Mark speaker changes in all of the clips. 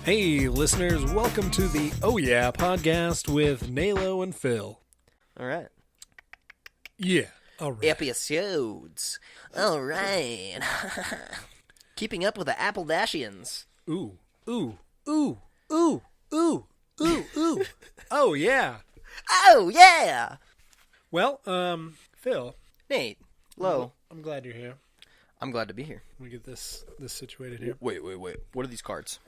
Speaker 1: Hey, listeners, welcome to the Oh Yeah podcast with NALO and Phil.
Speaker 2: All right.
Speaker 1: Yeah, all right.
Speaker 2: Episodes. All right. Keeping up with the Appledashians.
Speaker 1: Ooh, ooh, ooh, ooh, ooh, ooh, ooh. Oh, yeah.
Speaker 2: Oh, yeah.
Speaker 1: Well, Phil.
Speaker 2: Nate. Hello.
Speaker 1: I'm glad you're here.
Speaker 2: I'm glad to be here.
Speaker 1: Let me get this situated here.
Speaker 2: Wait. What are these cards?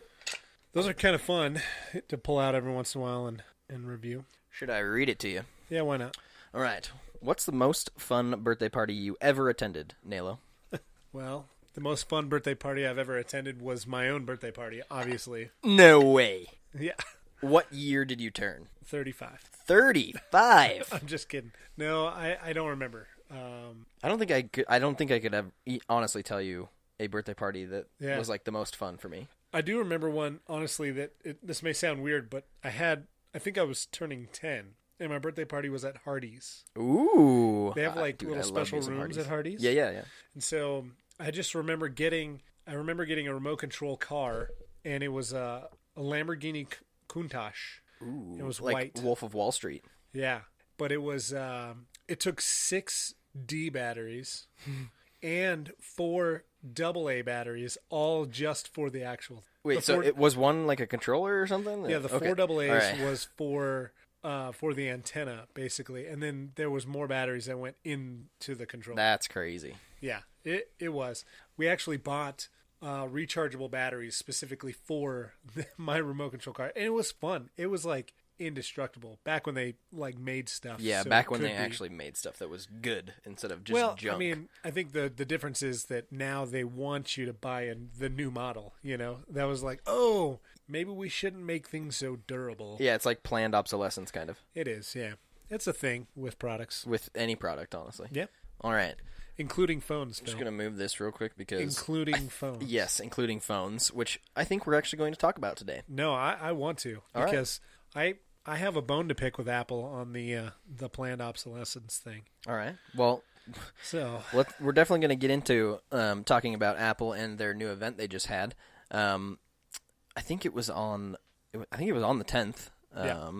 Speaker 1: Those are kind of fun to pull out every once in a while and review.
Speaker 2: Should I read it to you?
Speaker 1: Yeah, why not?
Speaker 2: All right. What's the most fun birthday party you ever attended, Nalo?
Speaker 1: Well, the most fun birthday party I've ever attended was my own birthday party, obviously.
Speaker 2: No way.
Speaker 1: Yeah.
Speaker 2: What year did you turn?
Speaker 1: 35.
Speaker 2: 35.
Speaker 1: I'm just kidding. No, I don't remember.
Speaker 2: I don't think I could ever honestly tell you a birthday party that was like the most fun for me.
Speaker 1: I do remember one, honestly, that this may sound weird, but I think I was turning 10, and my birthday party was at Hardee's.
Speaker 2: Ooh.
Speaker 1: They have little special rooms at Hardee's.
Speaker 2: Yeah.
Speaker 1: And so I just remember getting a remote control car, and it was a Lamborghini Countach.
Speaker 2: Ooh.
Speaker 1: It was
Speaker 2: like
Speaker 1: white.
Speaker 2: Wolf of Wall Street.
Speaker 1: Yeah. But it was, it took 6 D batteries and 4 AA batteries, all just for the actual.
Speaker 2: Wait, so it was one like a controller or something?
Speaker 1: Yeah, the 4 AA's was for the antenna, basically, and then there was more batteries that went into the controller.
Speaker 2: That's crazy.
Speaker 1: Yeah, it was. We actually bought rechargeable batteries specifically for my remote control car, and it was fun. It was like indestructible back when they made stuff.
Speaker 2: Yeah,
Speaker 1: so
Speaker 2: back when they actually made stuff that was good instead of just junk.
Speaker 1: I mean, I think the difference is that now they want you to buy the new model. You know, that was like, oh, maybe we shouldn't make things so durable.
Speaker 2: Yeah, it's like planned obsolescence, kind of.
Speaker 1: It is. Yeah, it's a thing with products.
Speaker 2: With any product, honestly.
Speaker 1: Yeah.
Speaker 2: All right.
Speaker 1: Including phones.
Speaker 2: I'm just gonna move this real quick because
Speaker 1: including phones.
Speaker 2: Yes, including phones, which I think we're actually going to talk about today.
Speaker 1: No, I want to because I have a bone to pick with Apple on the planned obsolescence thing.
Speaker 2: All right. Well,
Speaker 1: so
Speaker 2: we're definitely going to get into talking about Apple and their new event they just had. I think it was on the 10th.
Speaker 1: Yeah.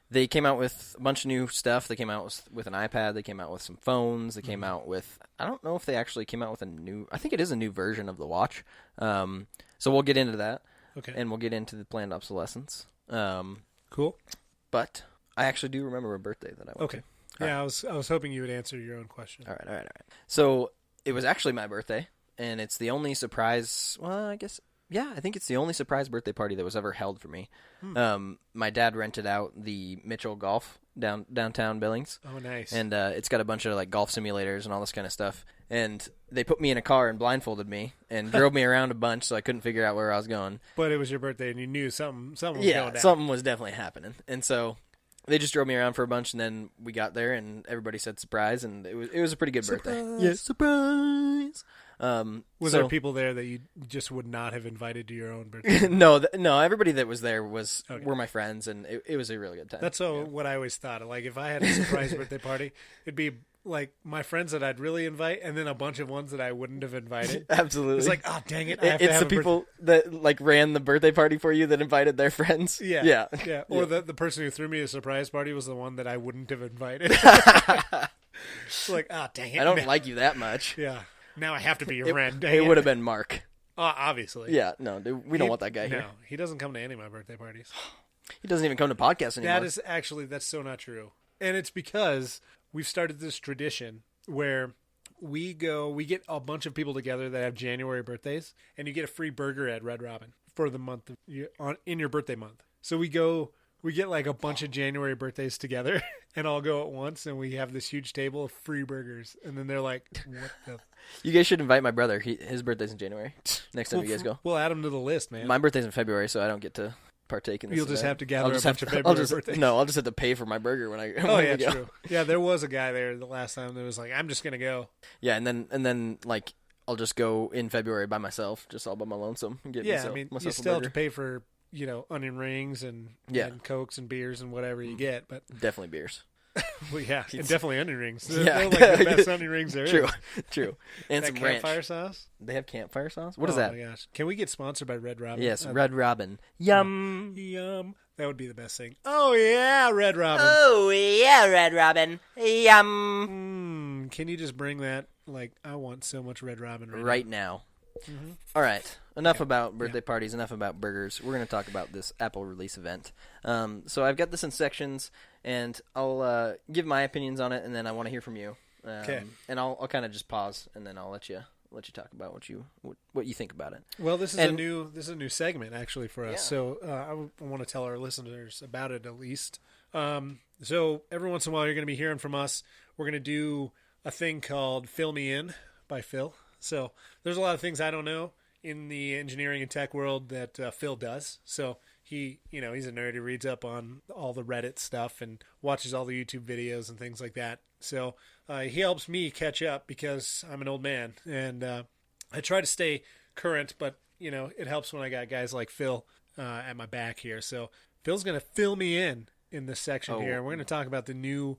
Speaker 2: They came out with a bunch of new stuff. They came out with an iPad. They came out with some phones. They came out with, I don't know if they actually came out with I think it is a new version of the watch. So we'll get into that.
Speaker 1: Okay.
Speaker 2: And we'll get into the planned obsolescence.
Speaker 1: Cool.
Speaker 2: But I actually do remember a birthday that I went to.
Speaker 1: Okay. Yeah, right. I was hoping you would answer your own question.
Speaker 2: All right. So it was actually my birthday, and it's the only surprise. Well, I think it's the only surprise birthday party that was ever held for me. My dad rented out the Mitchell Golf downtown Billings.
Speaker 1: Oh, nice.
Speaker 2: And it's got a bunch of golf simulators and all this kind of stuff. And they put me in a car and blindfolded me and drove me around a bunch, so I couldn't figure out where I was going.
Speaker 1: But it was your birthday, and you knew something was going down.
Speaker 2: Yeah, something was definitely happening. And so they just drove me around for a bunch, and then we got there, and everybody said surprise, and it was a pretty good birthday.
Speaker 1: Yeah,
Speaker 2: surprise.
Speaker 1: Was there people there that you just would not have invited to your own birthday?
Speaker 2: No. Everybody that was there were my friends, and it was a really good time.
Speaker 1: That's what I always thought. Like, if I had a surprise birthday party, it'd be like my friends that I'd really invite, and then a bunch of ones that I wouldn't have invited.
Speaker 2: Absolutely.
Speaker 1: It's like, oh, dang it.
Speaker 2: It's the people that ran the birthday party for you that invited their friends.
Speaker 1: Yeah. Or the person who threw me a surprise party was the one that I wouldn't have invited. It's like, oh, dang it.
Speaker 2: I don't like you that much.
Speaker 1: Yeah. Now I have to be your friend.
Speaker 2: It would have been Mark.
Speaker 1: Obviously.
Speaker 2: Yeah, no, dude, we don't want that guy here.
Speaker 1: No, he doesn't come to any of my birthday parties.
Speaker 2: He doesn't even come to podcasts anymore.
Speaker 1: That's so not true. And it's because we've started this tradition where we get a bunch of people together that have January birthdays, and you get a free burger at Red Robin for the month in your birthday month. So we get a bunch of January birthdays together and all go at once, and we have this huge table of free burgers. And then they're like, what the...
Speaker 2: You guys should invite my brother. His birthday's in January. Next time you guys go.
Speaker 1: We'll add him to the list, man.
Speaker 2: My birthday's in February, so I don't get to partake in this.
Speaker 1: You'll just have to gather a bunch of February birthdays.
Speaker 2: No, I'll just have to pay for my burger when I
Speaker 1: go. True. Yeah, there was a guy there the last time that was like, I'm just going to go.
Speaker 2: Yeah, and then I'll just go in February by myself, just all by my lonesome. And get myself
Speaker 1: you still have to pay for, onion rings and Cokes and beers and whatever you get. But
Speaker 2: definitely beers.
Speaker 1: Well, yeah, and definitely onion rings.
Speaker 2: Yeah.
Speaker 1: They're like the best onion rings there
Speaker 2: True,
Speaker 1: is.
Speaker 2: true. And
Speaker 1: That
Speaker 2: some ranch.
Speaker 1: campfire sauce?
Speaker 2: They have campfire sauce? What is
Speaker 1: Oh
Speaker 2: that?
Speaker 1: my gosh. Can we get sponsored by Red Robin?
Speaker 2: Yes, Red Robin. Yum.
Speaker 1: Yum. That would be the best thing. Oh, yeah, Red Robin.
Speaker 2: Oh, yeah, Red Robin. Yum.
Speaker 1: Can you just bring that? Like, I want so much Red Robin
Speaker 2: Right now.
Speaker 1: Mm-hmm.
Speaker 2: All right. Enough about birthday parties. Enough about burgers. We're going to talk about this Apple release event. So I've got this in sections, and I'll give my opinions on it, and then I want to hear from you.
Speaker 1: Okay.
Speaker 2: And I'll kind of just pause, and then I'll let you talk about what you think about it.
Speaker 1: Well, this is a new segment actually for us.
Speaker 2: Yeah.
Speaker 1: So I want to tell our listeners about it at least. So every once in a while, you're going to be hearing from us. We're going to do a thing called "Fill Me In" by Phil. So there's a lot of things I don't know in the engineering and tech world that Phil does. So he's a nerd. He reads up on all the Reddit stuff and watches all the YouTube videos and things like that. So he helps me catch up because I'm an old man, and I try to stay current. But it helps when I got guys like Phil at my back here. So Phil's going to fill me in this section here. We're going to talk about the new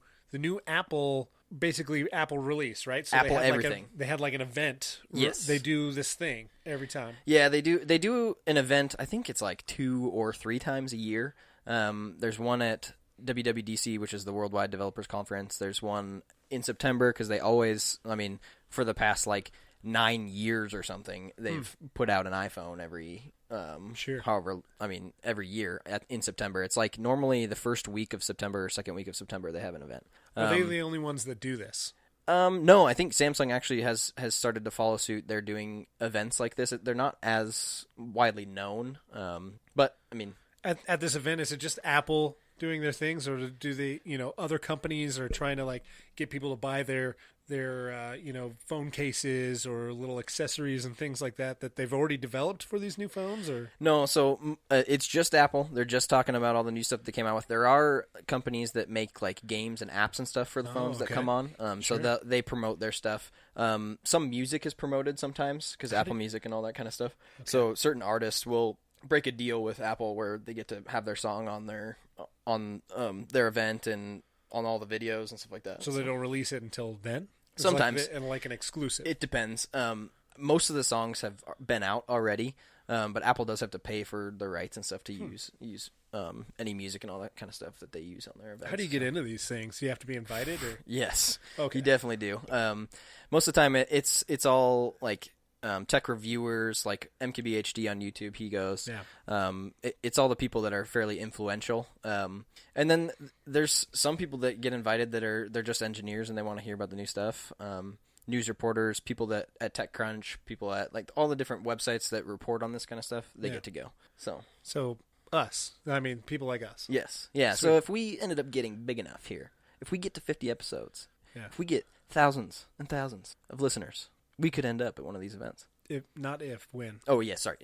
Speaker 1: Apple. Basically, Apple release, right? So
Speaker 2: Apple
Speaker 1: they had
Speaker 2: everything.
Speaker 1: They had like an event.
Speaker 2: Yes.
Speaker 1: They do this thing every time.
Speaker 2: Yeah, they do. They do an event. I think it's like 2 or 3 times a year. There's one at WWDC, which is the Worldwide Developers Conference. There's one in September because they always, for the past like 9 years or something, they've put out an iPhone every every year in September. It's like normally the first week of September or second week of September they have an event.
Speaker 1: Are they the only ones that do this?
Speaker 2: No, I think Samsung actually has started to follow suit. They're doing events like this. They're not as widely known, but I mean,
Speaker 1: at this event, is it just Apple doing their things, or do they, other companies are trying to like get people to buy their phone cases or little accessories and things like that they've already developed for these new phones? Or
Speaker 2: no, so it's just Apple. They're just talking about all the new stuff that they came out with. There are companies that make like games and apps and stuff for the phones that come on.
Speaker 1: Sure.
Speaker 2: So they promote their stuff. Some music is promoted sometimes because Apple Music and all that kind of stuff. Okay. So certain artists will break a deal with Apple where they get to have their song on their event and on all the videos and stuff like that.
Speaker 1: So they don't release it until then?
Speaker 2: Sometimes.
Speaker 1: Like an exclusive.
Speaker 2: It depends. Most of the songs have been out already, but Apple does have to pay for the rights and stuff to use any music and all that kind of stuff that they use on their events.
Speaker 1: How do you get into these things? Do you have to be invited? Or?
Speaker 2: Yes.
Speaker 1: Okay.
Speaker 2: You definitely do. Most of the time it's all like tech reviewers, like MKBHD on YouTube. He goes.
Speaker 1: Yeah.
Speaker 2: It's all the people that are fairly influential. And then there's some people that get invited they're just engineers and they want to hear about the new stuff. News reporters, people that at TechCrunch, people at like all the different websites that report on this kind of stuff, they get to go. So
Speaker 1: us. People like us.
Speaker 2: yes. Yeah.
Speaker 1: Sweet.
Speaker 2: So if we ended up getting big enough here, if we get to 50 episodes, if we get thousands and thousands of listeners, we could end up at one of these events.
Speaker 1: When.
Speaker 2: Oh, yeah, sorry.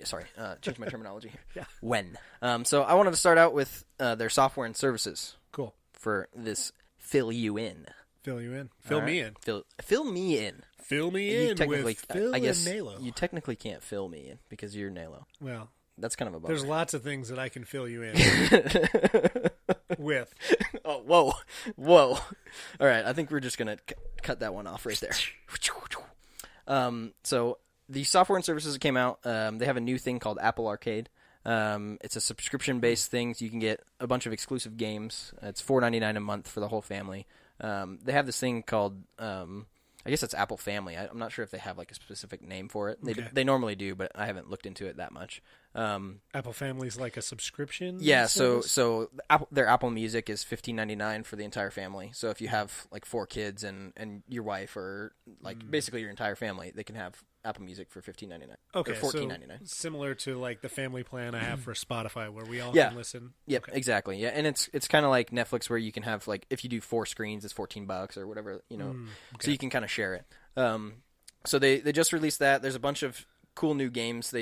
Speaker 2: Change my terminology here.
Speaker 1: Yeah.
Speaker 2: When. So I wanted to start out with their software and services.
Speaker 1: Cool.
Speaker 2: For this fill you in.
Speaker 1: Fill you in. Fill me in.
Speaker 2: Fill me in.
Speaker 1: Fill me in with Phil
Speaker 2: I guess
Speaker 1: and NALO.
Speaker 2: You technically can't fill me in because you're NALO.
Speaker 1: Well,
Speaker 2: that's kind of a bummer.
Speaker 1: There's lots of things that I can fill you in with.
Speaker 2: Oh, whoa. All right, I think we're just going to cut that one off right there. So the software and services that came out, they have a new thing called Apple Arcade. It's a subscription-based thing, so you can get a bunch of exclusive games. It's $4.99 a month for the whole family. They have this thing called, I guess it's Apple Family. I'm not sure if they have like a specific name for it. They normally do, but I haven't looked into it that much.
Speaker 1: Apple Family's like a subscription?
Speaker 2: Yeah,
Speaker 1: service?
Speaker 2: so their Apple Music is $15.99 for the entire family. So if you have like 4 kids and your wife or like basically your entire family, they can have Apple Music for $15.99.
Speaker 1: Okay,
Speaker 2: or $14.99.
Speaker 1: So similar to like the family plan I have for Spotify, where we all can listen.
Speaker 2: Yep,
Speaker 1: okay.
Speaker 2: Exactly. Yeah, and it's kind of like Netflix, where you can have like if you do 4 screens, it's $14 or whatever, Okay. So you can kind of share it. So they just released that. There's a bunch of cool new games.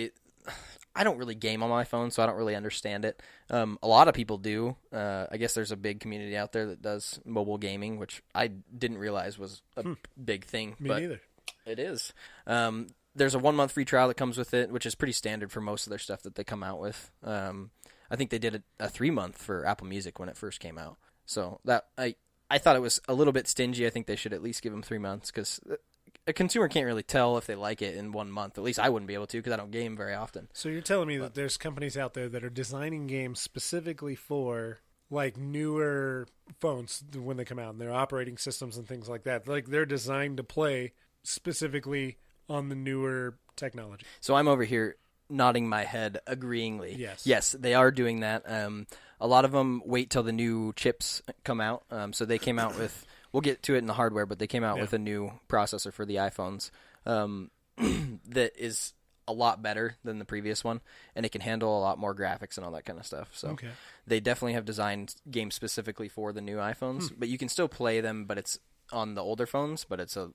Speaker 2: I don't really game on my phone, so I don't really understand it. A lot of people do. I guess there's a big community out there that does mobile gaming, which I didn't realize was a big thing.
Speaker 1: Me
Speaker 2: but
Speaker 1: neither.
Speaker 2: It is. There's a 1-month free trial that comes with it, which is pretty standard for most of their stuff that they come out with. I think they did a 3-month for Apple Music when it first came out. So that I thought it was a little bit stingy. I think they should at least give them 3 months because a consumer can't really tell if they like it in 1 month. At least I wouldn't be able to because I don't game very often.
Speaker 1: So you're telling me that there's companies out there that are designing games specifically for like newer phones when they come out and their operating systems and things like that. Like they're designed to play specifically on the newer technology.
Speaker 2: So I'm over here nodding my head agreeingly.
Speaker 1: Yes.
Speaker 2: Yes, they are doing that. A lot of them wait till the new chips come out. So they came out with, we'll get to it in the hardware, but they came out with a new processor for the iPhones that is a lot better than the previous one, and it can handle a lot more graphics and all that kind of stuff. So they definitely have designed games specifically for the new iPhones, but you can still play them, but it's on the older phones, but it's a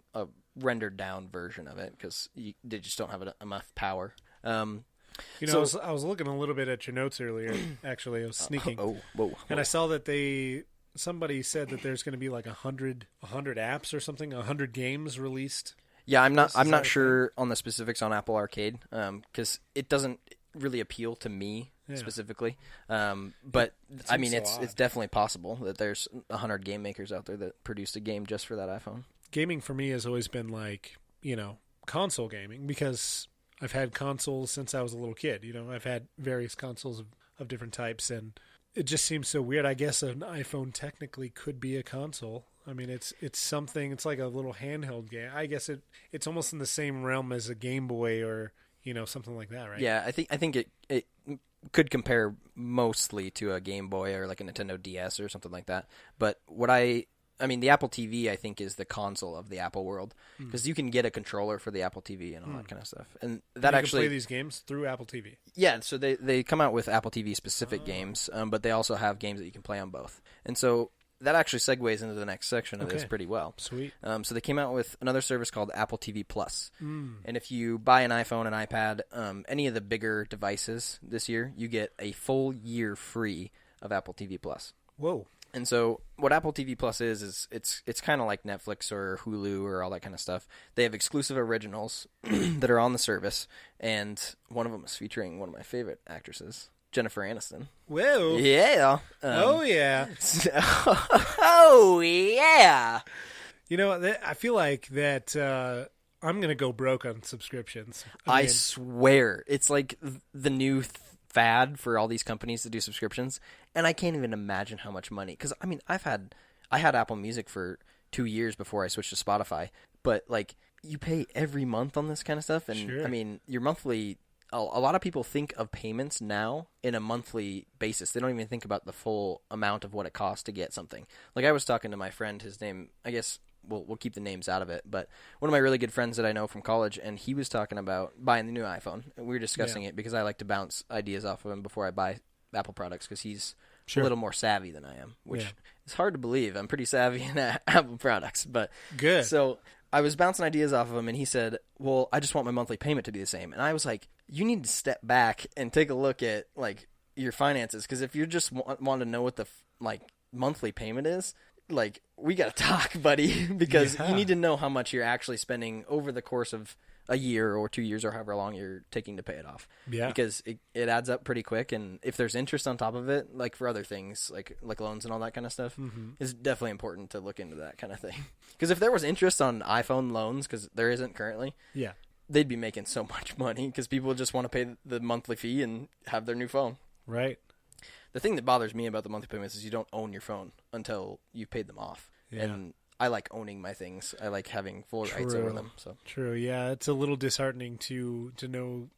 Speaker 2: rendered down version of it because they just don't have enough power.
Speaker 1: You know, I was looking a little bit at your notes earlier. Actually, I was sneaking.
Speaker 2: Whoa.
Speaker 1: And I saw that somebody said that there's going to be like 100 apps or something, 100 games released.
Speaker 2: Yeah, I'm not sure on the specifics on Apple Arcade because it doesn't really appeal to me specifically. But I mean, it's definitely possible that there's 100 game makers out there that produced a game just for that iPhone.
Speaker 1: Gaming for me has always been like, console gaming because I've had consoles since I was a little kid. I've had various consoles of different types, and it just seems so weird. I guess an iPhone technically could be a console. I mean, it's something. It's like a little handheld game. I guess it's almost in the same realm as a Game Boy or something like that, right?
Speaker 2: Yeah, I think it could compare mostly to a Game Boy or like a Nintendo DS or something like that. But I mean, the Apple TV, I think, is the console of the Apple world because you can get a controller for the Apple TV and all that kind of stuff. And that
Speaker 1: you
Speaker 2: actually
Speaker 1: can play these games through Apple TV.
Speaker 2: Yeah, so they come out with Apple TV specific games, but they also have games that you can play on both. And so that actually segues into the next section of this pretty well.
Speaker 1: Sweet.
Speaker 2: So they came out with another service called Apple TV Plus. And if you buy an iPhone, an iPad, any of the bigger devices this year, you get a full year free of Apple TV Plus.
Speaker 1: Whoa.
Speaker 2: And so what Apple TV Plus is it's kind of like Netflix or Hulu or all that kind of stuff. They have exclusive originals that are on the service, and one of them is featuring one of my favorite actresses, Jennifer Aniston.
Speaker 1: Whoa.
Speaker 2: Yeah.
Speaker 1: Oh, yeah.
Speaker 2: Oh, yeah.
Speaker 1: I feel like that I'm going to go broke on subscriptions.
Speaker 2: I swear. It's like the new fad for all these companies to do subscriptions, and I can't even imagine how much money. Because, I mean, I had Apple Music for 2 years before I switched to Spotify, but, like, you pay every month on this kind of stuff, and,
Speaker 1: sure.
Speaker 2: I mean, your monthly... A lot of people think of payments now in a monthly basis. They don't even think about the full amount of what it costs to get something. Like I was talking to my friend, his name, I guess we'll keep the names out of it, but one of my really good friends that I know from college, and he was talking about buying the new iPhone. And we were discussing it because I like to bounce ideas off of him before I buy Apple products because he's a little more savvy than I am, which is hard to believe. I'm pretty savvy in Apple products, but
Speaker 1: good.
Speaker 2: So I was bouncing ideas off of him, and he said, well, I just want my monthly payment to be the same. And I was like, you need to step back and take a look at, like, your finances. Because if you just want to know what the, monthly payment is, like, we got to talk, buddy. Because you need to know how much you're actually spending over the course of a year or 2 years or however long you're taking to pay it off. Yeah. Because it adds up pretty quick. And if there's interest on top of it, like for other things, like loans and all that kind of stuff, it's definitely important to look into that kind of thing. Because if there was interest on iPhone loans, because there isn't currently, they'd be making so much money because people just want to pay the monthly fee and have their new phone.
Speaker 1: Right.
Speaker 2: The thing that bothers me about the monthly payments is you don't own your phone until you've paid them off. Yeah. And I like owning my things. I like having full rights over them. So
Speaker 1: true. Yeah, it's a little disheartening to know,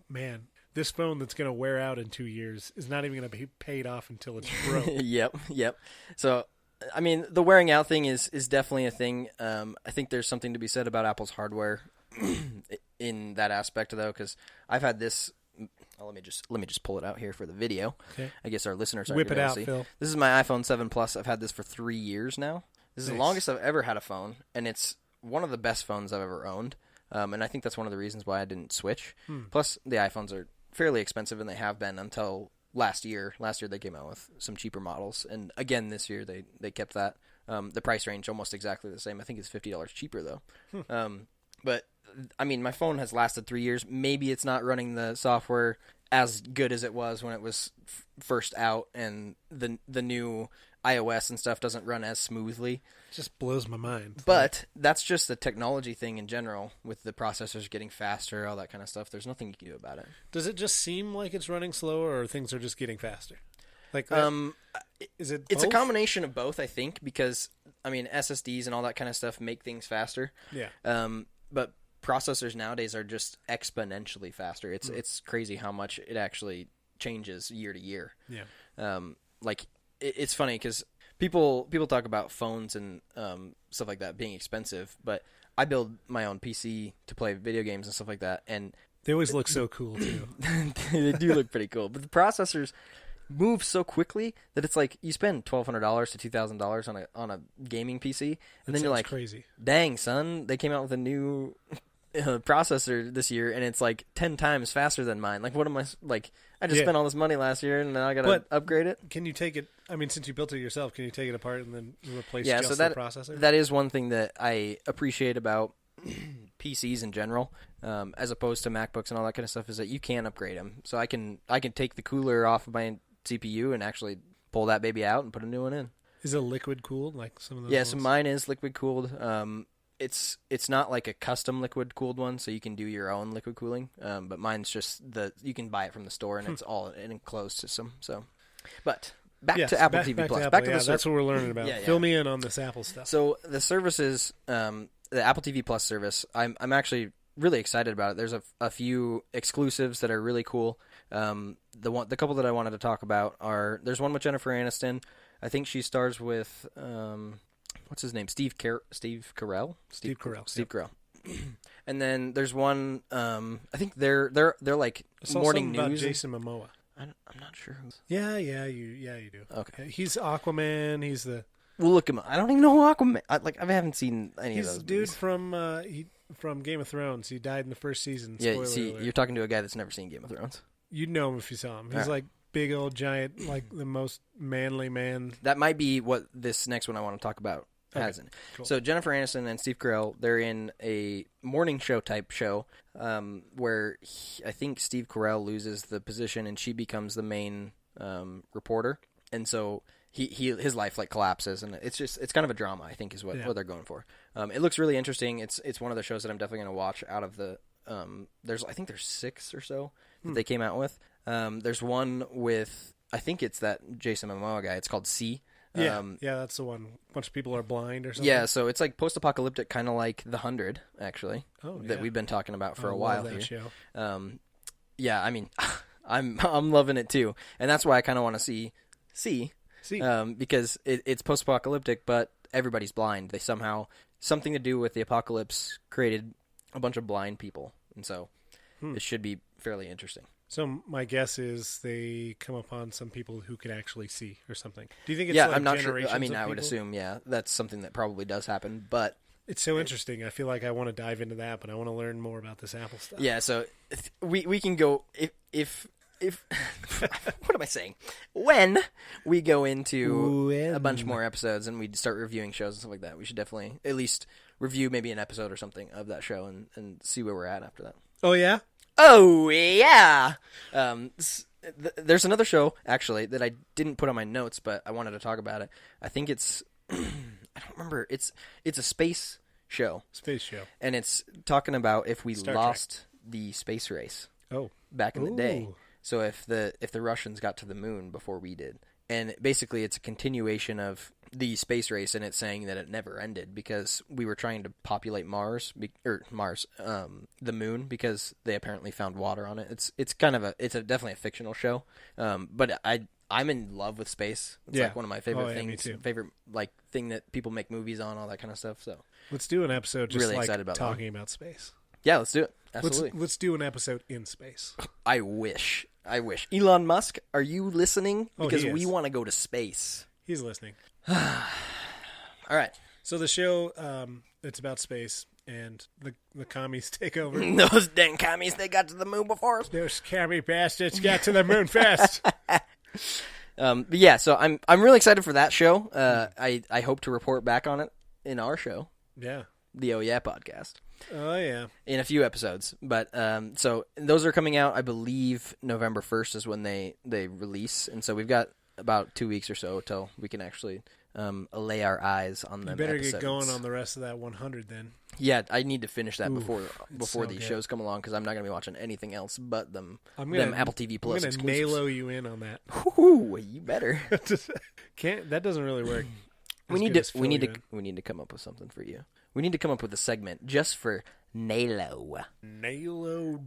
Speaker 1: man, this phone that's going to wear out in 2 years is not even going to be paid off until it's broke.
Speaker 2: Yep. So, I mean, the wearing out thing is definitely a thing. I think there's something to be said about Apple's hardware in that aspect, though, because I've had this. Oh, let me just pull it out here for the video. Okay. I guess our listeners aren't
Speaker 1: whip it out,
Speaker 2: see.
Speaker 1: Phil.
Speaker 2: This is my iPhone 7 Plus. I've had this for 3 years now. This is the longest I've ever had a phone, and it's one of the best phones I've ever owned. And I think that's one of the reasons why I didn't switch. Plus, the iPhones are fairly expensive, and they have been until last year. Last year they came out with some cheaper models, and again this year they kept that. The price range almost exactly the same. I think it's $50 cheaper though. But I mean, my phone has lasted 3 years. Maybe it's not running the software as good as it was when it was first out, and the new iOS and stuff doesn't run as smoothly.
Speaker 1: It just blows my mind.
Speaker 2: But that's just a technology thing in general, with the processors getting faster, all that kind of stuff. There's nothing you can do about it.
Speaker 1: Does it just seem like it's running slower, or things are just getting faster? Like, is it?
Speaker 2: It's
Speaker 1: both?
Speaker 2: a combination of both, I think, because I mean SSDs and all that kind of stuff make things faster.
Speaker 1: Yeah.
Speaker 2: But processors nowadays are just exponentially faster. It's crazy how much it actually changes year to year.
Speaker 1: Yeah.
Speaker 2: Like it's funny because people talk about phones and stuff like that being expensive, but I build my own PC to play video games and stuff like that, and
Speaker 1: they always look so cool too.
Speaker 2: They do look pretty cool, but the processors move so quickly that it's like you spend $1,200 to $2,000 on a gaming PC, and then you're like,
Speaker 1: crazy.
Speaker 2: Dang, son, they came out with a new processor this year, and it's like 10 times faster than mine. Like, what am I like? I just spent all this money last year, and now I gotta upgrade it.
Speaker 1: Can you take it? I mean, since you built it yourself, can you take it apart and then replace
Speaker 2: the
Speaker 1: processor?
Speaker 2: That is one thing that I appreciate about PCs in general, as opposed to MacBooks and all that kind of stuff, is that you can upgrade them. So I can take the cooler off of my CPU and actually pull that baby out and put a new one in.
Speaker 1: Is it liquid cooled like some of those?
Speaker 2: Yeah, so mine is liquid cooled. It's not like a custom liquid cooled one, so you can do your own liquid cooling. But mine's just you can buy it from the store, and it's all an enclosed system. So, but back to Apple TV Plus.
Speaker 1: Back to that's what we're learning about.
Speaker 2: Yeah.
Speaker 1: Fill me in on this Apple stuff.
Speaker 2: So the services, the Apple TV Plus service, I'm actually really excited about it. There's a few exclusives that are really cool. The couple that I wanted to talk about there's one with Jennifer Aniston. I think she stars with what's his name? Steve Carell. Steve Carell. And then there's one. I think they're like morning news.
Speaker 1: About Jason Momoa.
Speaker 2: I'm not sure who.
Speaker 1: Yeah, you do.
Speaker 2: Okay,
Speaker 1: he's Aquaman. He's the.
Speaker 2: We'll look him up. I don't even know who Aquaman. I haven't seen any of those.
Speaker 1: He's the dude from Game of Thrones. He died in the first season.
Speaker 2: Yeah, see, you're talking to a guy that's never seen Game of Thrones.
Speaker 1: You'd know him if you saw him. He's like big old giant, like the most manly man.
Speaker 2: That might be what this next one I want to talk about has in.
Speaker 1: Cool.
Speaker 2: So Jennifer Aniston and Steve Carell, they're in a morning show type show where I think Steve Carell loses the position and she becomes the main reporter, and so his life like collapses, and it's kind of a drama, I think, is what they're going for. It looks really interesting. It's one of the shows that I'm definitely going to watch out of the. I think there's 6 or so that they came out with. There's one with, I think it's that Jason Momoa guy. It's called C.
Speaker 1: Yeah, that's the one. A bunch of people are blind or something.
Speaker 2: Yeah, so it's like post-apocalyptic, kind of like The 100, actually, that we've been talking about for a while
Speaker 1: that
Speaker 2: here.
Speaker 1: Show.
Speaker 2: Yeah, I mean, I'm loving it too, and that's why I kind of want to see C. Because it's post-apocalyptic, but everybody's blind. They somehow, something to do with the apocalypse, created a bunch of blind people, and so it should be fairly interesting.
Speaker 1: So my guess is they come upon some people who can actually see or something. Do you think it's
Speaker 2: like
Speaker 1: I'm not
Speaker 2: sure. I mean, I would
Speaker 1: people?
Speaker 2: assume, that's something that probably does happen, but
Speaker 1: it's so interesting. I feel like I want to dive into that, but I want to learn more about this Apple stuff.
Speaker 2: Yeah, so we can go if what am I saying? When we go into a bunch more episodes and we start reviewing shows and stuff like that, we should definitely at least review maybe an episode or something of that show and see where we're at after that.
Speaker 1: Oh, yeah?
Speaker 2: Oh, yeah! There's another show, actually, that I didn't put on my notes, but I wanted to talk about it. I think it's... I don't remember. It's a space show.
Speaker 1: Space show.
Speaker 2: And it's talking about if we
Speaker 1: Star
Speaker 2: lost the space race back in the day. So if the Russians got to the moon before we did. And basically it's a continuation of the space race, and it's saying that it never ended because we were trying to populate the moon, because they apparently found water on it. It's definitely a fictional show. But I'm in love with space. It's like one of my favorite things. Me too. Favorite like thing that people make movies on, all that kind of stuff. So
Speaker 1: let's do an episode just
Speaker 2: really
Speaker 1: like
Speaker 2: excited about
Speaker 1: talking about space.
Speaker 2: Yeah, let's do it. Absolutely.
Speaker 1: Let's do an episode in space.
Speaker 2: I wish. Elon Musk, are you listening? Because we want to go to space.
Speaker 1: He's listening.
Speaker 2: All right.
Speaker 1: So the show, it's about space, and the commies take over.
Speaker 2: Those dang commies, they got to the moon before us.
Speaker 1: Those commie bastards got to the moon fast.
Speaker 2: But yeah, so I'm really excited for that show. I hope to report back on it in our show.
Speaker 1: Yeah.
Speaker 2: The Oh Yeah podcast.
Speaker 1: Oh, yeah.
Speaker 2: In a few episodes. But so those are coming out, I believe, November 1st is when they release. And so we've got about 2 weeks or so till we can actually lay our eyes on them.
Speaker 1: You better
Speaker 2: episodes.
Speaker 1: get going on the rest of that 100 then.
Speaker 2: Yeah, I need to finish that before
Speaker 1: so
Speaker 2: these
Speaker 1: good.
Speaker 2: shows come along because I'm not going to be watching anything else but them
Speaker 1: I'm gonna,
Speaker 2: Apple TV Plus
Speaker 1: I'm going to NALO you in on that.
Speaker 2: Ooh, you better.
Speaker 1: That doesn't really work.
Speaker 2: We need to come up with something for you. We need to come up with a segment just for NALO.
Speaker 1: NALO.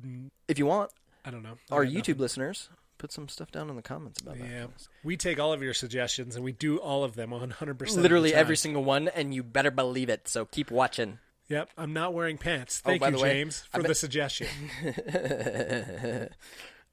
Speaker 2: If you want,
Speaker 1: I don't know.
Speaker 2: our YouTube listeners, put some stuff down in the comments about that.
Speaker 1: Yeah, we take all of your suggestions and we do all of them 100%.
Speaker 2: Literally every single one, and you better believe it. So keep watching.
Speaker 1: Yep, I'm not wearing pants. Thank
Speaker 2: by
Speaker 1: you,
Speaker 2: the way,
Speaker 1: James, for the suggestion.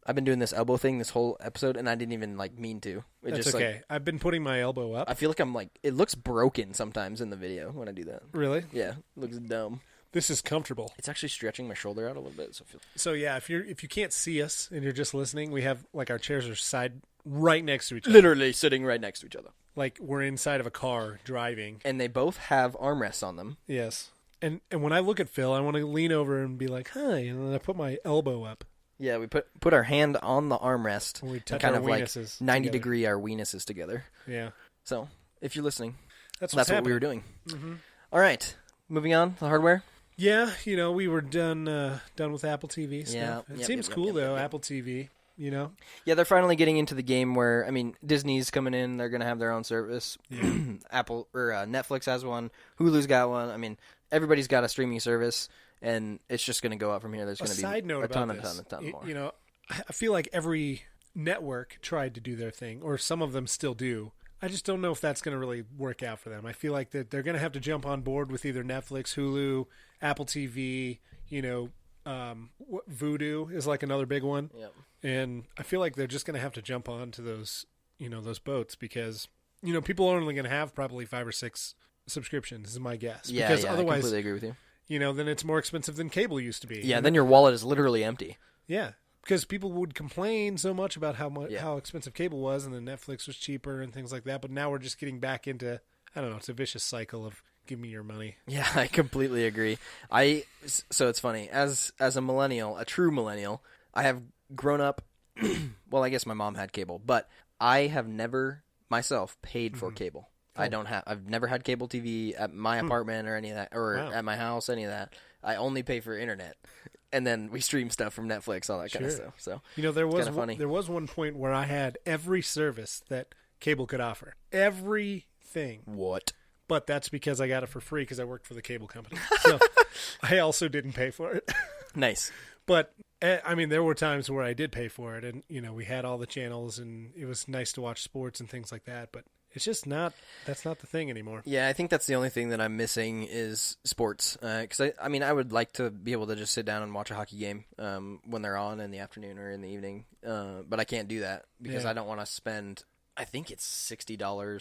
Speaker 2: I've been doing this elbow thing this whole episode, and I didn't even mean to.
Speaker 1: That's just okay. I've been putting my elbow up.
Speaker 2: I feel like it looks broken sometimes in the video when I do that.
Speaker 1: Really?
Speaker 2: Yeah, it looks dumb.
Speaker 1: This is comfortable.
Speaker 2: It's actually stretching my shoulder out a little bit.
Speaker 1: So yeah, if you can't see us and you're just listening, we have our chairs are right next to each other.
Speaker 2: Literally sitting right next to each other.
Speaker 1: Like we're inside of a car driving.
Speaker 2: And they both have armrests on them.
Speaker 1: Yes. And when I look at Phil, I want to lean over and be like, "Hi," and then I put my elbow up.
Speaker 2: Yeah, we put our hand on the armrest
Speaker 1: and we touch
Speaker 2: kind
Speaker 1: our
Speaker 2: of
Speaker 1: weenuses
Speaker 2: 90
Speaker 1: together.
Speaker 2: degree our weenuses together.
Speaker 1: Yeah.
Speaker 2: So if you're listening,
Speaker 1: that's
Speaker 2: what we were doing.
Speaker 1: Mm-hmm.
Speaker 2: All right, moving on. The hardware.
Speaker 1: Yeah, we were done with Apple TV stuff.
Speaker 2: Yeah,
Speaker 1: it seems cool though, Apple TV. Yeah,
Speaker 2: they're finally getting into the game where Disney's coming in. They're gonna have their own service.
Speaker 1: Yeah.
Speaker 2: Apple or Netflix has one. Hulu's got one. Everybody's got a streaming service, and it's just gonna go up from here. There's gonna be a ton more.
Speaker 1: I feel like every network tried to do their thing, or some of them still do. I just don't know if that's going to really work out for them. I feel like that they're going to have to jump on board with either Netflix, Hulu, Apple TV. Vudu is like another big one.
Speaker 2: Yep.
Speaker 1: And I feel like they're just going to have to jump on to those boats because people are only going to have probably 5 or 6 subscriptions. Is my guess.
Speaker 2: Yeah,
Speaker 1: because otherwise,
Speaker 2: I completely agree with you.
Speaker 1: Then it's more expensive than cable used to be.
Speaker 2: Yeah, then your wallet is literally empty.
Speaker 1: Yeah. Because people would complain so much about how expensive cable was, and then Netflix was cheaper and things like that. But now we're just getting back into, I don't know, it's a vicious cycle of give me your money.
Speaker 2: Yeah, I completely agree. So it's funny as a millennial, a true millennial, I have grown up. Well, I guess my mom had cable, but I have never myself paid for cable. Oh. I've never had cable TV at my apartment or any of that, or at my house, any of that. I only pay for internet. And then we stream stuff from Netflix, all that kind of stuff. So
Speaker 1: there was one point where I had every service that cable could offer, everything.
Speaker 2: What?
Speaker 1: But that's because I got it for free because I worked for the cable company. So I also didn't pay for it.
Speaker 2: Nice.
Speaker 1: But there were times where I did pay for it, and we had all the channels, and it was nice to watch sports and things like that. But it's just that's not the thing anymore.
Speaker 2: Yeah, I think that's the only thing that I'm missing is sports. Because I would like to be able to just sit down and watch a hockey game when they're on in the afternoon or in the evening. But I can't do that because I don't want to spend, I think it's $60 or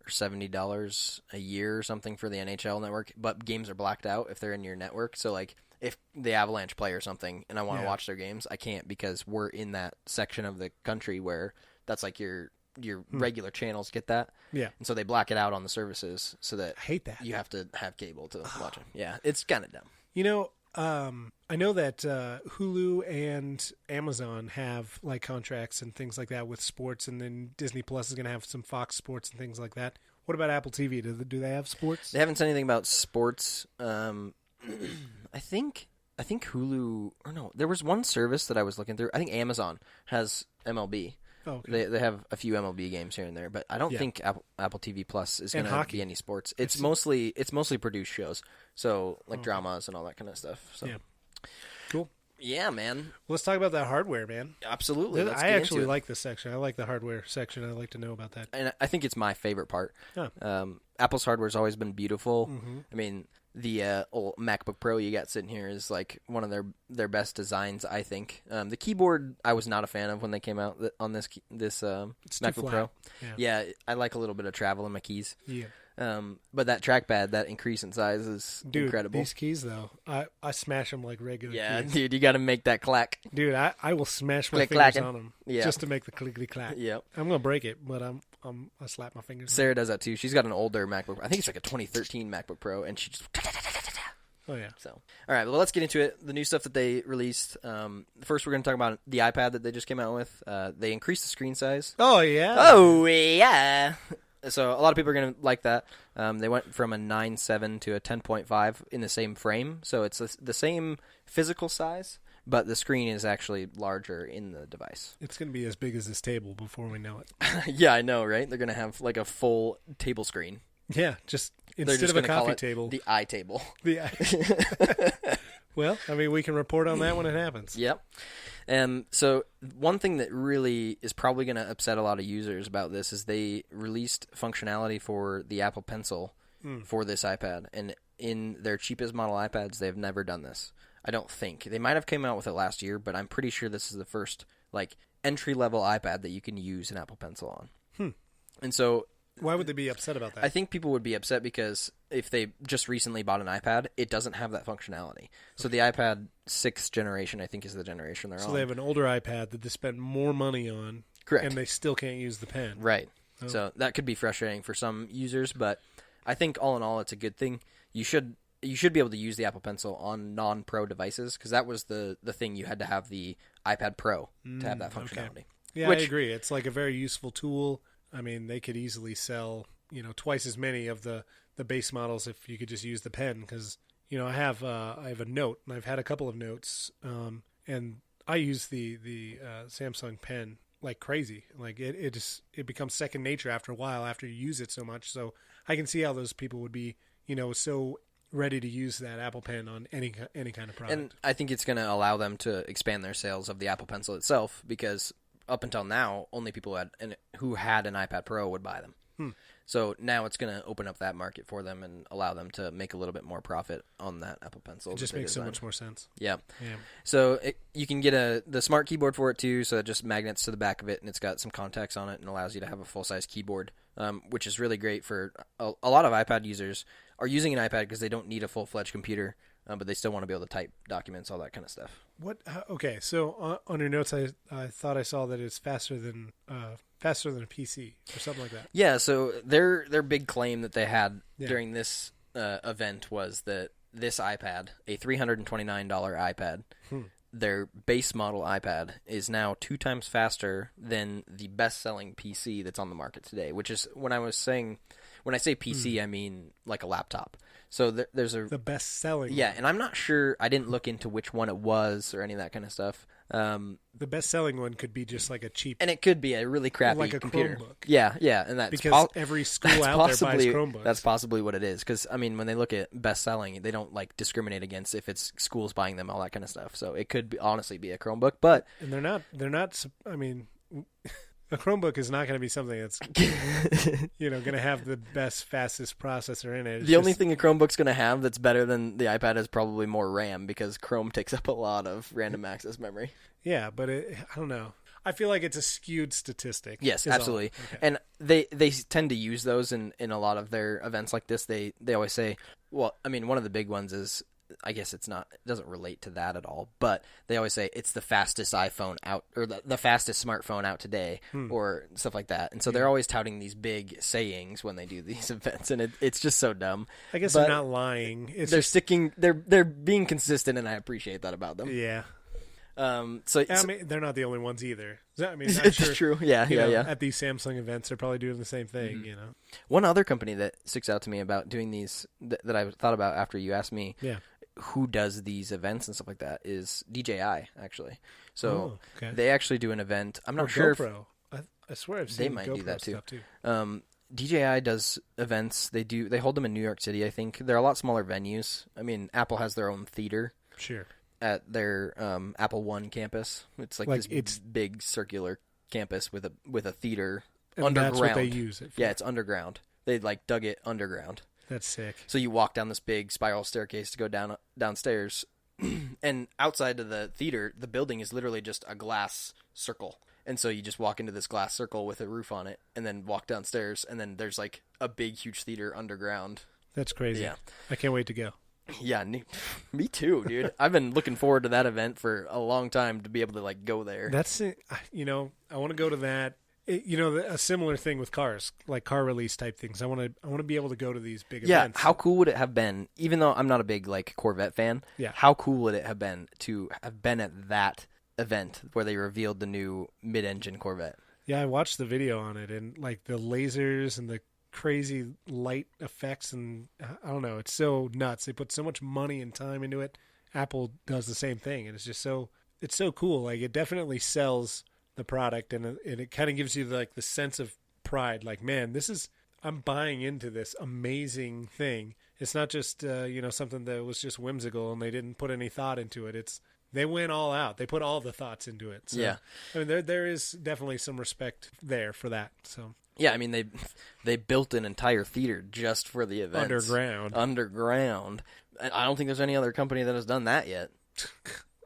Speaker 2: $70 a year or something for the NHL network. But games are blacked out if they're in your network. So if the Avalanche play or something and I want to watch their games, I can't because we're in that section of the country where that's like your regular channels get that.
Speaker 1: Yeah.
Speaker 2: And so they black it out on the services so that
Speaker 1: I hate that.
Speaker 2: You have to have cable to watch it. Yeah, it's kind of dumb.
Speaker 1: I know that Hulu and Amazon have contracts and things like that with sports, and then Disney Plus is going to have some Fox Sports and things like that. What about Apple TV? Do they have sports?
Speaker 2: They haven't said anything about sports. I think Hulu, or no, there was one service that I was looking through. I think Amazon has MLB.
Speaker 1: Oh, okay.
Speaker 2: They have a few MLB games here and there, but I don't think Apple TV Plus is going to be any sports. It's mostly produced shows, so dramas and all that kind of stuff. So.
Speaker 1: Yeah, cool.
Speaker 2: Yeah, man.
Speaker 1: Let's talk about that hardware, man.
Speaker 2: Absolutely.
Speaker 1: I actually like this section. I like the hardware section. I like to know about that.
Speaker 2: And I think it's my favorite part.
Speaker 1: Huh.
Speaker 2: Apple's hardware's always been beautiful.
Speaker 1: Mm-hmm.
Speaker 2: The old MacBook Pro you got sitting here is one of their best designs, I think. The keyboard I was not a fan of when they came out on this MacBook Pro. Yeah, I like a little bit of travel in my keys.
Speaker 1: Yeah.
Speaker 2: But that trackpad, that increase in size is incredible.
Speaker 1: These keys though, I smash them like regular keys.
Speaker 2: Yeah, dude, you got to make that clack.
Speaker 1: Dude, I will smash my fingers
Speaker 2: clacking
Speaker 1: on them just to make the clickety clack.
Speaker 2: Yep.
Speaker 1: I'm gonna break it, but I slap my fingers.
Speaker 2: Sarah does that too. She's got an older MacBook. I think it's like a 2013 MacBook Pro, and she just
Speaker 1: Oh, yeah.
Speaker 2: So, all right, well, let's get into it. The new stuff that they released. First, we're going to talk about the iPad that they just came out with. They increased the screen size.
Speaker 1: Oh, yeah.
Speaker 2: Oh, yeah. So a lot of people are going to like that. They went from a 9.7 to a 10.5 in the same frame. So it's the same physical size, but the screen is actually larger in the device.
Speaker 1: It's going to be as big as this table before we know it.
Speaker 2: Yeah, I know, right? They're going to have like a full table screen.
Speaker 1: Yeah, just instead of a coffee table.
Speaker 2: The iTable.
Speaker 1: Well, I mean, we can report on that when it happens.
Speaker 2: Yep. So one thing that really is probably going to upset a lot of users about this is they released functionality for the Apple Pencil for this iPad. And in their cheapest model iPads, they've never done this. I don't think. They might have came out with it last year, but I'm pretty sure this is the first like entry-level iPad that you can use an Apple Pencil on. And so...
Speaker 1: Why would they be upset about that?
Speaker 2: I think people would be upset because if they just recently bought an iPad, it doesn't have that functionality. So the iPad 6th generation, I think, is the generation they're on.
Speaker 1: So they have an older iPad that they spend more money on.
Speaker 2: Correct.
Speaker 1: And they still can't use the pen.
Speaker 2: Right. Oh. So that could be frustrating for some users, but I think all in all, it's a good thing. You should be able to use the Apple Pencil on non-Pro devices because that was the thing. You had to have the iPad Pro to have that functionality.
Speaker 1: Okay. Yeah, I agree. It's like a very useful tool. I mean, they could easily sell, twice as many of the base models if you could just use the pen. Because, I have a Note, and I've had a couple of Notes, and I use the Samsung pen like crazy. Like it becomes second nature after a while after you use it so much. So I can see how those people would be, so ready to use that Apple Pen on any kind of product.
Speaker 2: And I think it's going to allow them to expand their sales of the Apple Pencil itself because up until now, only people who had an iPad Pro would buy them. So now it's going to open up that market for them and allow them to make a little bit more profit on that Apple Pencil.
Speaker 1: It just makes so much more sense.
Speaker 2: Yeah. So you can get the smart keyboard for it too, so it just magnets to the back of it, and it's got some contacts on it and allows you to have a full-size keyboard, which is really great for a lot of iPad users are using an iPad because they don't need a full-fledged computer. But they still want to be able to type documents, all that kind of stuff.
Speaker 1: Okay, so on your notes, I thought I saw that it's faster than a PC or something like that.
Speaker 2: Yeah, so their big claim that they had during this event was that this iPad, a $329 iPad, their base model iPad is now 2 times faster than the best-selling PC that's on the market today. Which is when I say PC, I mean like a laptop. So there's the
Speaker 1: best-selling.
Speaker 2: Yeah, and I'm not sure. I didn't look into which one it was or any of that kind of stuff.
Speaker 1: The best-selling one could be just like a cheap,
Speaker 2: and it could be a really crappy
Speaker 1: like a
Speaker 2: computer.
Speaker 1: Chromebook.
Speaker 2: Yeah, and that's
Speaker 1: because every school out there buys Chromebooks.
Speaker 2: That's possibly what it is. Because I mean, when they look at best-selling, they don't like discriminate against if it's schools buying them, all that kind of stuff. So it could honestly be a Chromebook, but
Speaker 1: and they're not. I mean. A Chromebook is not going to be something that's, going to have the best, fastest processor in it.
Speaker 2: The only thing a Chromebook's going to have that's better than the iPad is probably more RAM because Chrome takes up a lot of random access memory.
Speaker 1: Yeah, but I don't know. I feel like it's a skewed statistic.
Speaker 2: Yes, absolutely. Okay. And they tend to use those in a lot of their events like this. They always say, well, I mean, one of the big ones is, I guess it doesn't relate to that at all, but they always say it's the fastest iPhone out or the fastest smartphone out today or stuff like that. And so they're always touting these big sayings when they do these events, and it's just so dumb.
Speaker 1: I guess they're not lying.
Speaker 2: They're being consistent, and I appreciate that about them.
Speaker 1: Yeah.
Speaker 2: I
Speaker 1: mean, they're not the only ones either. I mean,
Speaker 2: it's true. Yeah.
Speaker 1: At these Samsung events, they're probably doing the same thing.
Speaker 2: One other company that sticks out to me about doing these that I thought about after you asked me.
Speaker 1: Yeah.
Speaker 2: Who does these events and stuff like that is DJI, actually. So they actually do an event. I'm not sure
Speaker 1: GoPro. I swear I've seen
Speaker 2: they might
Speaker 1: GoPro
Speaker 2: do that too.
Speaker 1: Stuff too.
Speaker 2: DJI does events. They hold them in New York City, I think. They're a lot smaller venues. I mean, Apple has their own theater.
Speaker 1: Sure.
Speaker 2: At their Apple One campus. It's like this big circular campus with a theater
Speaker 1: and
Speaker 2: underground.
Speaker 1: That's what they use it for.
Speaker 2: Yeah, it's underground. They dug it underground.
Speaker 1: That's sick.
Speaker 2: So you walk down this big spiral staircase to go downstairs, and outside of the theater, the building is literally just a glass circle. And so you just walk into this glass circle with a roof on it, and then walk downstairs, and then there's like a big, huge theater underground.
Speaker 1: That's crazy.
Speaker 2: Yeah.
Speaker 1: I can't wait to go.
Speaker 2: Yeah, me too, dude. I've been looking forward to that event for a long time to be able to like go there.
Speaker 1: That's I want to go to that. A similar thing with cars, like car release type things. I want to be able to go to these big
Speaker 2: Yeah,
Speaker 1: events.
Speaker 2: how cool would it have been, even though I'm not a big like Corvette fan, how cool would it have been to have been at that event where they revealed the new mid-engine Corvette?
Speaker 1: Yeah, I watched the video on it, and like the lasers and the crazy light effects, and I don't know, it's so nuts. They put so much money and time into it. Apple does the same thing, and it's so cool. Like, it definitely sells the product, and it kind of gives you like the sense of pride. Like, man, I'm buying into this amazing thing. It's not just something that was just whimsical and they didn't put any thought into it. They went all out. They put all the thoughts into it. So,
Speaker 2: yeah,
Speaker 1: I mean, there is definitely some respect there for that. So
Speaker 2: yeah, I mean they built an entire theater just for the event. Underground. I don't think there's any other company that has done that yet.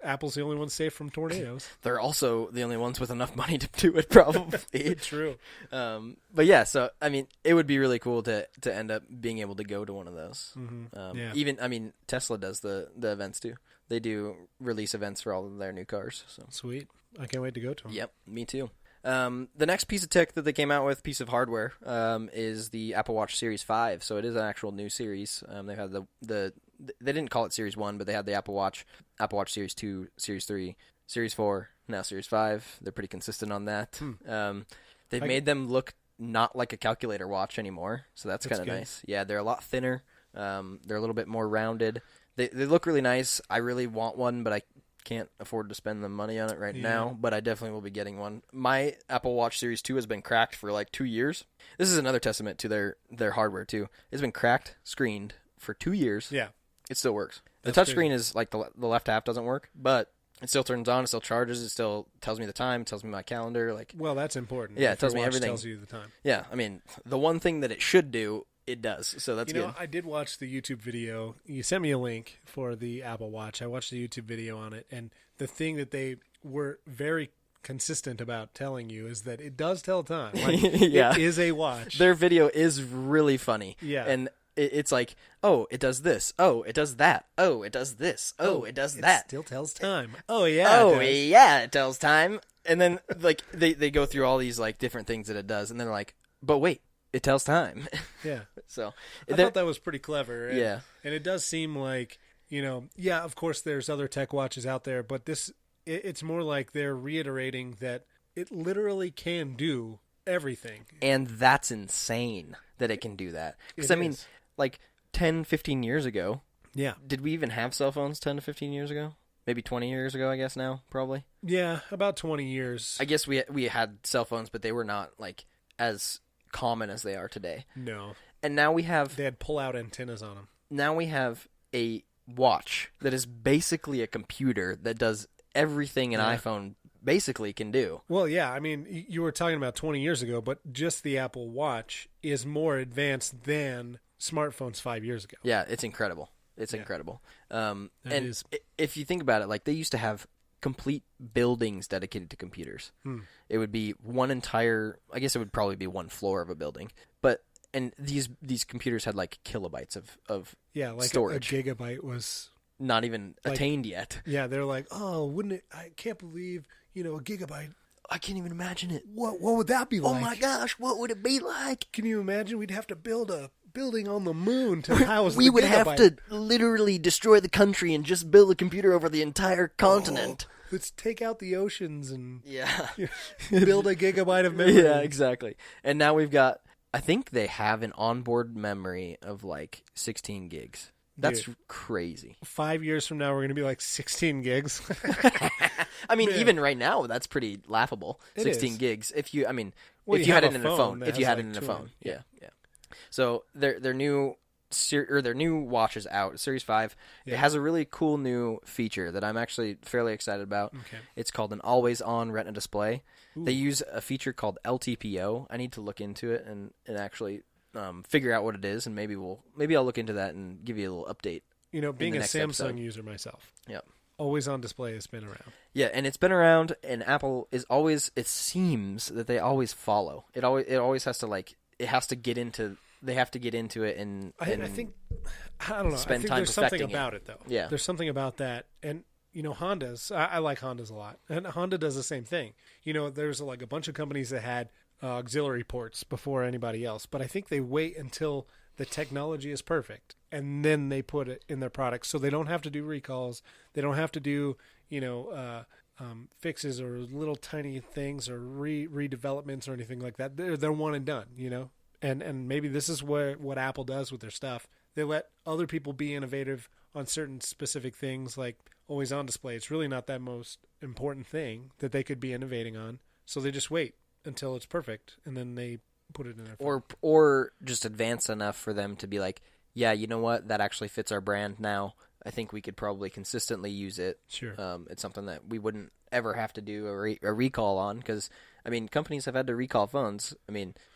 Speaker 1: Apple's the only one safe from tornadoes.
Speaker 2: They're also the only ones with enough money to do it, probably.
Speaker 1: True.
Speaker 2: But yeah, so I mean, it would be really cool to end up being able to go to one of those.
Speaker 1: Mm-hmm.
Speaker 2: Even, I mean, Tesla does the events too. They do release events for all of their new cars. So
Speaker 1: sweet. I can't wait to go to them.
Speaker 2: Yep, me too. The next piece of tech that they came out with, piece of hardware, is the Apple Watch Series 5. So it is an actual new series. They had they didn't call it Series 1, but they had the Apple Watch Series 2, Series 3, Series 4, now Series 5. They're pretty consistent on that. They've made them look not like a calculator watch anymore, so that's kind of nice. Yeah, they're a lot thinner. They're a little bit more rounded. They look really nice. I really want one, but I can't afford to spend the money on it right now, but I definitely will be getting one. My Apple Watch Series 2 has been cracked for like 2 years. This is another testament to their hardware too. It's been cracked, screened for 2 years.
Speaker 1: Yeah.
Speaker 2: It still works. The touchscreen is like the left half doesn't work, but it still turns on, it still charges, it still tells me the time, it tells me my calendar. Like,
Speaker 1: well, that's important.
Speaker 2: Yeah, it tells me everything.
Speaker 1: Tells you the time.
Speaker 2: Yeah, I mean, the one thing that it should do, it does. So that's good.
Speaker 1: I did watch the YouTube video. You sent me a link for the Apple Watch. I watched the YouTube video on it, and the thing that they were very consistent about telling you is that it does tell time. Like,
Speaker 2: yeah.
Speaker 1: It is a watch.
Speaker 2: Their video is really funny.
Speaker 1: Yeah.
Speaker 2: And it's like, oh, it does this. Oh, it does that. Oh, it does this. Oh, it does that.
Speaker 1: It still tells time. Oh, yeah.
Speaker 2: Oh, yeah, it tells time. And then, like, they go through all these, like, different things that it does. And then they're like, but wait, it tells time.
Speaker 1: Yeah.
Speaker 2: So
Speaker 1: I thought that was pretty clever. And,
Speaker 2: yeah.
Speaker 1: And it does seem like, of course there's other tech watches out there, but it's more like they're reiterating that it literally can do everything.
Speaker 2: And that's insane that it can do that. Because, I mean, like 10, 15 years ago,
Speaker 1: yeah.
Speaker 2: Did we even have cell phones 10 to 15 years ago? Maybe 20 years ago, I guess now, probably.
Speaker 1: Yeah, about 20 years.
Speaker 2: I guess we had cell phones, but they were not, like, as common as they are today.
Speaker 1: No.
Speaker 2: And now we have...
Speaker 1: They had pull-out antennas on them.
Speaker 2: Now we have a watch that is basically a computer that does everything an iPhone basically can do.
Speaker 1: Well, yeah. I mean, you were talking about 20 years ago, but just the Apple Watch is more advanced than smartphones 5 years ago.
Speaker 2: Yeah, it's incredible. It's incredible. And
Speaker 1: is.
Speaker 2: If you think about it, like, they used to have complete buildings dedicated to computers. It would be one entire, I guess it would probably be one floor of a building. And these computers had like kilobytes of
Speaker 1: yeah, like
Speaker 2: storage.
Speaker 1: A gigabyte was
Speaker 2: not even attained yet.
Speaker 1: Yeah, they're like, oh, wouldn't it? I can't believe, a gigabyte.
Speaker 2: I can't even imagine it.
Speaker 1: What would that be like?
Speaker 2: Oh my gosh, what would it be like?
Speaker 1: Can you imagine? We'd have to build a building on the moon to house
Speaker 2: we would have to literally destroy the country and just build a computer over the entire continent.
Speaker 1: Let's take out the oceans and
Speaker 2: build
Speaker 1: a gigabyte of memory.
Speaker 2: Yeah, exactly. And now we've got, I think they have an onboard memory of like 16 gigs. That's crazy.
Speaker 1: 5 years from now, we're going to be like 16 gigs.
Speaker 2: I mean, even right now, that's pretty laughable. 16 gigs. If you, if you had it in a phone. If you had it in a phone. Yeah. So their new watch is out, Series 5. Yeah. It has a really cool new feature that I'm actually fairly excited about. Okay. It's called an always-on Retina display. Ooh. They use a feature called LTPO. I need to look into it and actually figure out what it is, and maybe I'll look into that and give you a little update.
Speaker 1: Being a Samsung user myself.
Speaker 2: Yeah.
Speaker 1: Always-on display has been around.
Speaker 2: Yeah, and it's been around, and Apple is always, it seems that they always follow. It always has to, like, it has to get into... They have to get into it and
Speaker 1: I think I don't know.
Speaker 2: Spend
Speaker 1: I think
Speaker 2: time
Speaker 1: there's something
Speaker 2: perfecting
Speaker 1: about it though.
Speaker 2: Yeah.
Speaker 1: There's something about that. And Hondas, I like Hondas a lot. And Honda does the same thing. There's like a bunch of companies that had auxiliary ports before anybody else. But I think they wait until the technology is perfect, and then they put it in their products, so they don't have to do recalls. They don't have to do, fixes or little tiny things or redevelopments or anything like that. They're one and done, And maybe this is what Apple does with their stuff. They let other people be innovative on certain specific things, like always on display. It's really not that most important thing that they could be innovating on. So they just wait until it's perfect, and then they put it in their phone.
Speaker 2: Or just advanced enough for them to be like, yeah, you know what? That actually fits our brand now. I think we could probably consistently use it.
Speaker 1: Sure.
Speaker 2: It's something that we wouldn't ever have to do a recall on because, companies have had to recall phones.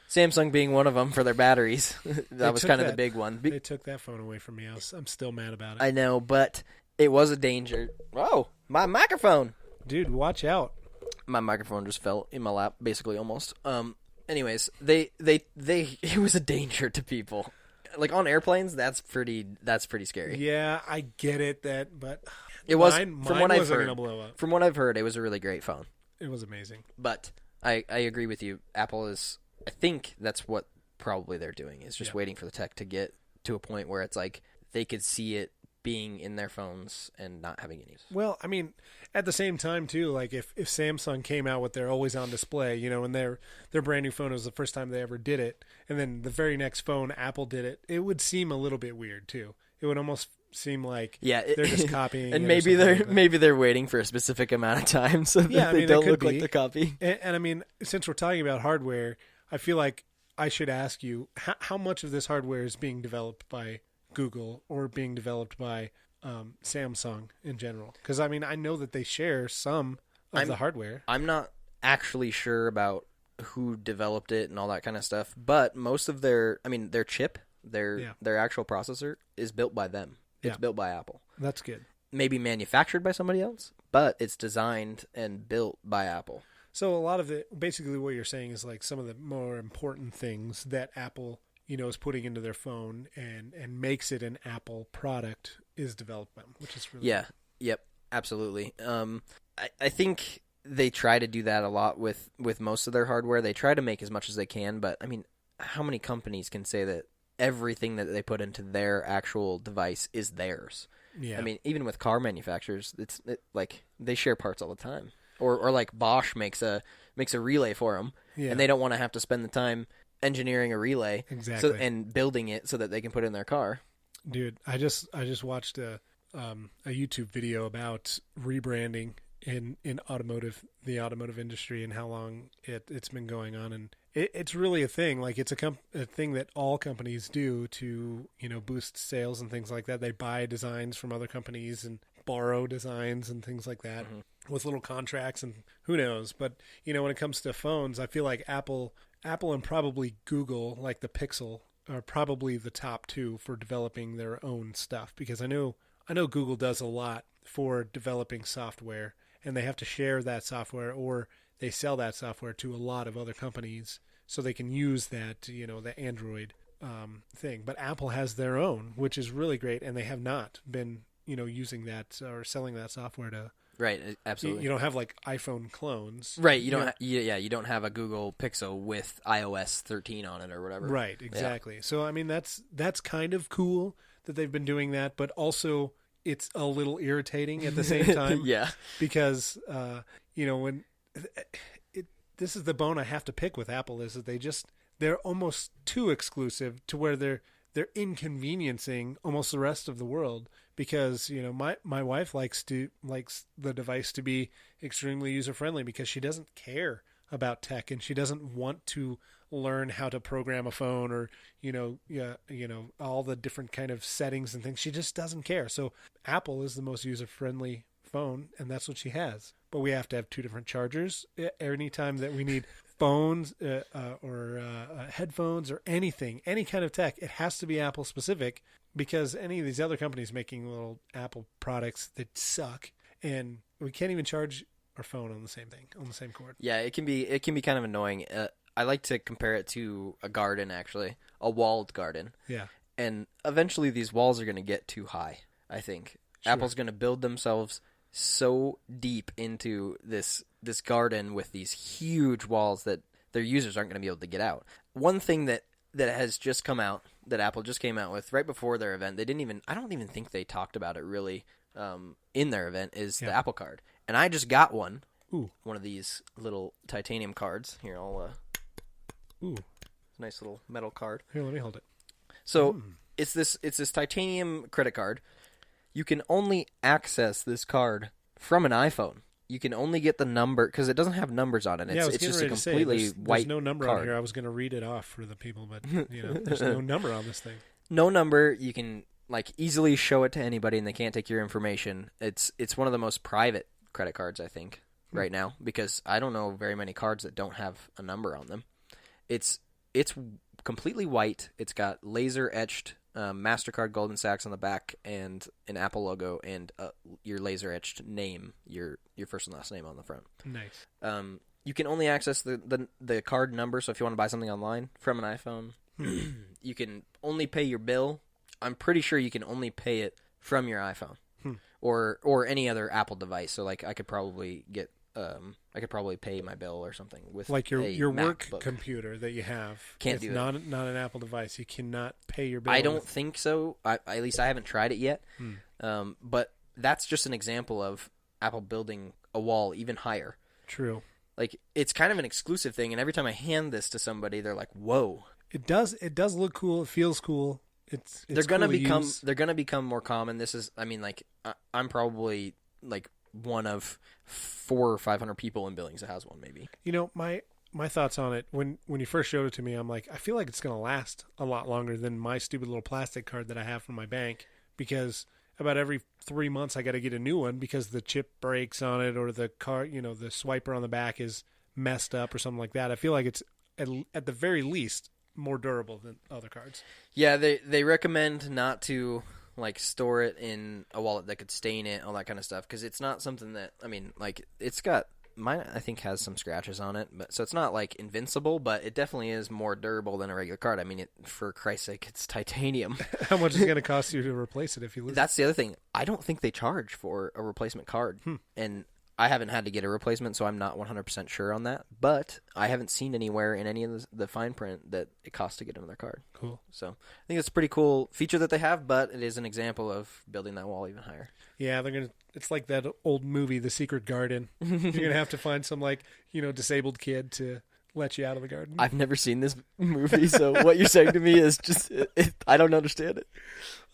Speaker 2: Samsung being one of them for their batteries. That was kind of the big one.
Speaker 1: They took that phone away from me. I'm still mad about it.
Speaker 2: I know, but it was a danger. Oh, my microphone.
Speaker 1: Dude, watch out.
Speaker 2: My microphone just fell in my lap, basically, almost. Anyways, it was a danger to people. Like on airplanes, that's pretty scary.
Speaker 1: Yeah, I get it but
Speaker 2: it was
Speaker 1: mine
Speaker 2: from what I've heard.
Speaker 1: Gonna blow up.
Speaker 2: From what I've heard, it was a really great phone.
Speaker 1: It was amazing.
Speaker 2: But I agree with you. Apple is. I think that's what probably they're doing is just waiting for the tech to get to a point where it's like they could see it being in their phones and not having any use.
Speaker 1: Well, at the same time too, like if Samsung came out with their always on display, and their brand new phone was the first time they ever did it, and then the very next phone Apple did it, it would seem a little bit weird too. It would almost seem like they're just copying
Speaker 2: and
Speaker 1: it
Speaker 2: maybe they're waiting for a specific amount of time so that they don't look like the copy.
Speaker 1: And since we're talking about hardware, I feel like I should ask you how much of this hardware is being developed by Google or being developed by Samsung in general? Because I know that they share some of the hardware.
Speaker 2: I'm not actually sure about who developed it and all that kind of stuff, but most of their chip, their actual processor is built by them. It's built by Apple.
Speaker 1: That's good.
Speaker 2: Maybe manufactured by somebody else, but it's designed and built by Apple.
Speaker 1: So a lot of it, basically what you're saying is like some of the more important things that Apple, is putting into their phone and makes it an Apple product is developed by them, which is really
Speaker 2: cool. Yep, absolutely. I think they try to do that a lot with most of their hardware. They try to make as much as they can, but how many companies can say that everything that they put into their actual device is theirs? Yeah. Even with car manufacturers, it's like they share parts all the time. Or like Bosch makes a relay for them, and they don't want to have to spend the time engineering a relay and building it so that they can put it in their car.
Speaker 1: Dude, I just watched a YouTube video about rebranding in the automotive industry and how long it's been going on, and it's really a thing. Like it's a thing that all companies do to boost sales and things like that. They buy designs from other companies and borrow designs and things like that. Mm-hmm. With little contracts and who knows. But, when it comes to phones, I feel like Apple and probably Google, like the Pixel, are probably the top two for developing their own stuff. Because I know Google does a lot for developing software, and they have to share that software or they sell that software to a lot of other companies so they can use that, the Android thing. But Apple has their own, which is really great, and they have not been, using that or selling that software to...
Speaker 2: Right, absolutely.
Speaker 1: You don't have like iPhone clones,
Speaker 2: right? You don't. You don't have a Google Pixel with iOS 13 on it or whatever.
Speaker 1: Right, exactly. Yeah. So that's kind of cool that they've been doing that, but also it's a little irritating at the same time.
Speaker 2: Yeah,
Speaker 1: because when this is the bone I have to pick with Apple is that they're almost too exclusive to where they're inconveniencing almost the rest of the world. Because my wife likes the device to be extremely user friendly because she doesn't care about tech and she doesn't want to learn how to program a phone or all the different kind of settings and things. She just doesn't care. So Apple is the most user friendly phone, and that's what she has. But we have to have two different chargers anytime that we need phones or headphones or anything, any kind of tech. It has to be Apple specific. Because any of these other companies making little Apple products that suck, and we can't even charge our phone on the same thing, on the same cord.
Speaker 2: Yeah, it can be kind of annoying. I like to compare it to a garden, actually, a walled garden.
Speaker 1: Yeah.
Speaker 2: And eventually these walls are going to get too high, I think. Sure. Apple's going to build themselves so deep into this garden with these huge walls that their users aren't going to be able to get out. One thing that has just come out, that Apple just came out with right before their event, I don't even think they talked about it really in their event, is the Apple Card. And I just got one.
Speaker 1: Ooh.
Speaker 2: One of these little titanium cards. Here, I'll...
Speaker 1: Ooh.
Speaker 2: Nice little metal card.
Speaker 1: Here, let me hold it.
Speaker 2: So it's this titanium credit card. You can only access this card from an iPhone. You can only get the number because it doesn't have numbers on it. It's just a completely white
Speaker 1: there's no number
Speaker 2: card.
Speaker 1: on here. I was going to read it off for the people, but there's no number on this thing.
Speaker 2: No number. You can easily show it to anybody, and they can't take your information. It's one of the most private credit cards, I think, right now, because I don't know very many cards that don't have a number on them. It's completely white. It's got laser etched MasterCard, Goldman Sachs on the back, and an Apple logo, and your laser etched name, your first and last name on the front.
Speaker 1: Nice.
Speaker 2: You can only access the card number. So if you want to buy something online from an iPhone, you can only pay your bill. I'm pretty sure you can only pay it from your iPhone or any other Apple device. So I could probably get. I could probably pay my bill or something with
Speaker 1: your work
Speaker 2: MacBook.
Speaker 1: Computer that you have.
Speaker 2: Can't
Speaker 1: it's
Speaker 2: do
Speaker 1: not an Apple device. You cannot pay your bill.
Speaker 2: I don't think so. At least I haven't tried it yet. But that's just an example of Apple building a wall even higher.
Speaker 1: True.
Speaker 2: It's kind of an exclusive thing, and every time I hand this to somebody, they're like, "Whoa!"
Speaker 1: It does look cool. It feels cool.
Speaker 2: They're gonna become more common. This is, I'm probably one of 400 or 500 people in Billings that has one, maybe.
Speaker 1: My thoughts on it, when you first showed it to me, I'm like, I feel like it's going to last a lot longer than my stupid little plastic card that I have from my bank, because about every 3 months I got to get a new one because the chip breaks on it, or the card, the swiper on the back is messed up or something like that. I feel like it's at the very least more durable than other cards.
Speaker 2: Yeah, they recommend not to store it in a wallet that could stain it, all that kind of stuff, because it's not something that, it's got, mine I think has some scratches on it, but so it's not invincible, but it definitely is more durable than a regular card. For Christ's sake, it's titanium.
Speaker 1: How much is it going to cost you to replace it if you lose
Speaker 2: That's the other thing. I don't think they charge for a replacement card, and I haven't had to get a replacement, so I'm not 100% sure on that, but I haven't seen anywhere in any of the fine print that it costs to get another card.
Speaker 1: Cool.
Speaker 2: So I think it's a pretty cool feature that they have, but it is an example of building that wall even higher.
Speaker 1: Yeah, it's like that old movie, The Secret Garden. You're going to have to find some disabled kid to let you out of the garden.
Speaker 2: I've never seen this movie, so what you're saying to me is just, I don't understand it.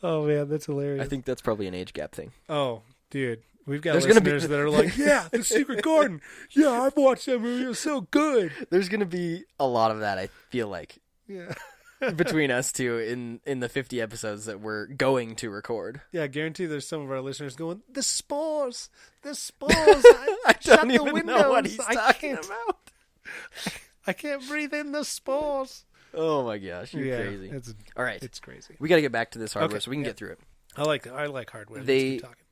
Speaker 1: Oh man, that's hilarious.
Speaker 2: I think that's probably an age gap thing.
Speaker 1: Oh, dude. We've got listeners that are like, yeah, The Secret Garden. Yeah, I've watched that movie. It was so good.
Speaker 2: There's going to be a lot of that, I feel like.
Speaker 1: Yeah.
Speaker 2: Between us two in the 50 episodes that we're going to record.
Speaker 1: Yeah, I guarantee there's some of our listeners going, the spores.
Speaker 2: I
Speaker 1: Shut
Speaker 2: don't
Speaker 1: the
Speaker 2: even
Speaker 1: windows.
Speaker 2: know what he's talking about.
Speaker 1: I can't breathe in the spores.
Speaker 2: Oh my gosh, you're crazy. All right.
Speaker 1: It's crazy.
Speaker 2: We got to get back to this hardware so we can get through it.
Speaker 1: I like hardware. Let's keep talking.